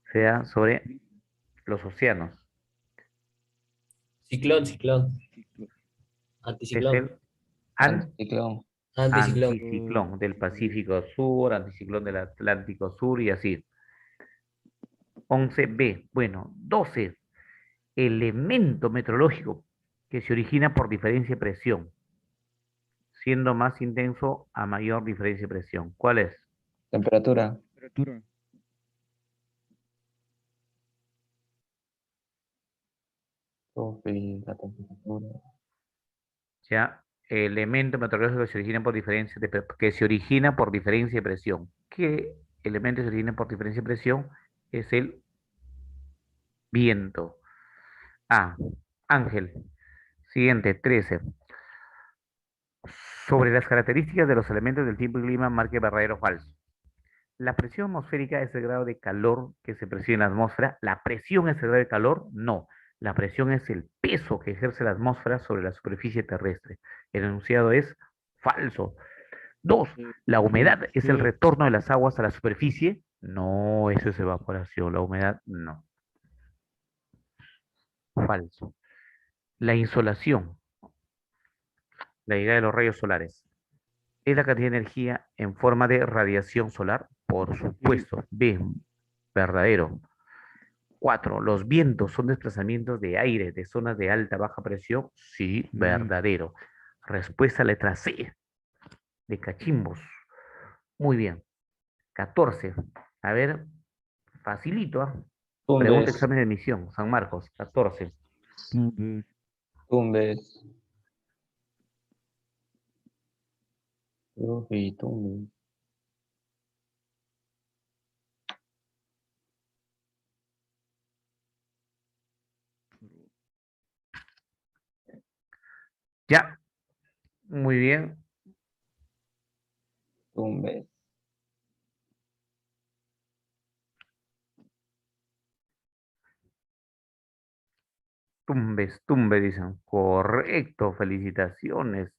O sea, sobre los océanos. Ciclón, ciclón. Es Anticiclón. el Anticiclón. Anticiclón. anticiclón del Pacífico Sur, anticiclón del Atlántico Sur y así. 11b. Bueno, 12. Elemento meteorológico que se origina por diferencia de presión, siendo más intenso a mayor diferencia de presión. ¿Cuál es? Temperatura. Profe, la temperatura. O sea, elemento meteorológico que se origina por diferencia de presión. ¿Qué elemento se origina por diferencia de presión? Es el viento. Ah, Ángel. Siguiente, 13. Sobre las características de los elementos del tiempo y clima, marque verdadero o falso. La presión atmosférica es el grado de calor que se percibe en la atmósfera. ¿La presión es el grado de calor? No. La presión es el peso que ejerce la atmósfera sobre la superficie terrestre. El enunciado es falso. 2. ¿La humedad es el retorno de las aguas a la superficie? No, eso es evaporación. La humedad, no. Falso. La insolación, la llegada de los rayos solares, ¿es la cantidad de energía en forma de radiación solar? Por supuesto. B, verdadero. 4. ¿Los vientos son desplazamientos de aire de zonas de alta baja presión? Sí, verdadero. Respuesta letra C, de cachimbos. Muy bien. 14. A ver, facilito. Pregunta Tumbes. examen de admisión, San Marcos, 14. Tumbes. Profe, tumbes. Ya. Muy bien. Tumbes. Tumbe, dicen. Correcto, felicitaciones.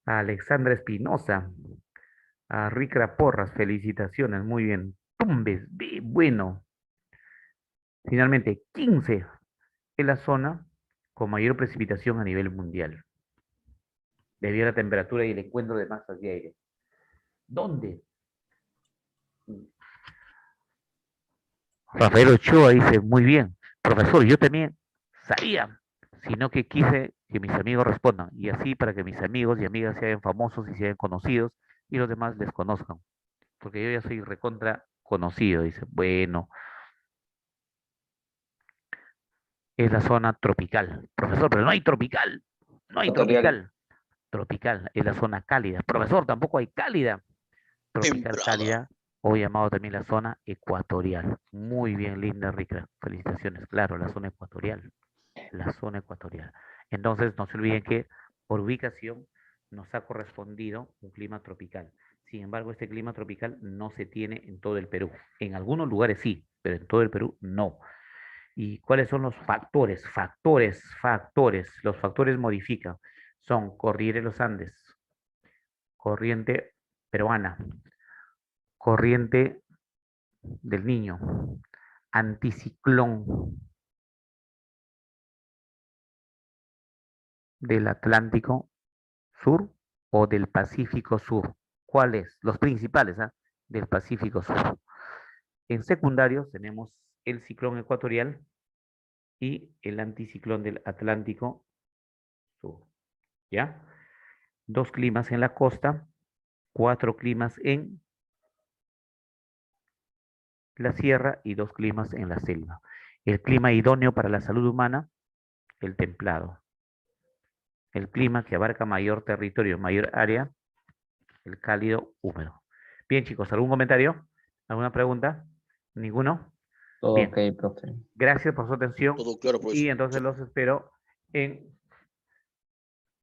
A Alexandra Espinosa, a Ricra Porras, felicitaciones, muy bien. Tumbes, bueno. Finalmente, 15 es la zona con mayor precipitación a nivel mundial, debido a la temperatura y el encuentro de masas de aire. ¿Dónde? Rafael Ochoa dice, muy bien, profesor, yo también sabía, sino que quise que mis amigos respondan, y así para que mis amigos y amigas sean famosos y sean conocidos, y los demás les conozcan, porque yo ya soy recontra conocido, dice, bueno, es la zona tropical. Profesor, pero no hay tropical, no hay Ecuatorial. tropical. Tropical es la zona cálida. Profesor, tampoco hay cálida. Tropical Templada. cálida, o llamado también la zona ecuatorial. Muy bien, linda, rica. Felicitaciones. Claro, la zona ecuatorial. La zona ecuatorial. Entonces, no se olviden que por ubicación nos ha correspondido un clima tropical. Sin embargo, este clima tropical no se tiene en todo el Perú. En algunos lugares sí, pero en todo el Perú no. ¿Y cuáles son los factores? Factores. Los factores modifican. Son cordillera de los Andes, corriente peruana, corriente del Niño, anticiclón del Atlántico Sur o del Pacífico Sur. ¿Cuáles? Los principales, ¿ah? Del Pacífico Sur. En secundarios tenemos el ciclón ecuatorial y el anticiclón del Atlántico Sur. ¿Ya? 2 climas en la costa, 4 climas en la sierra y 2 climas en la selva. El clima idóneo para la salud humana, el templado. El clima que abarca mayor territorio, mayor área, el cálido húmedo. Bien, chicos, ¿algún comentario? ¿Alguna pregunta? ¿Ninguno? Todo Bien. ok, profe. Gracias por su atención Todo claro, y profesor. entonces los espero en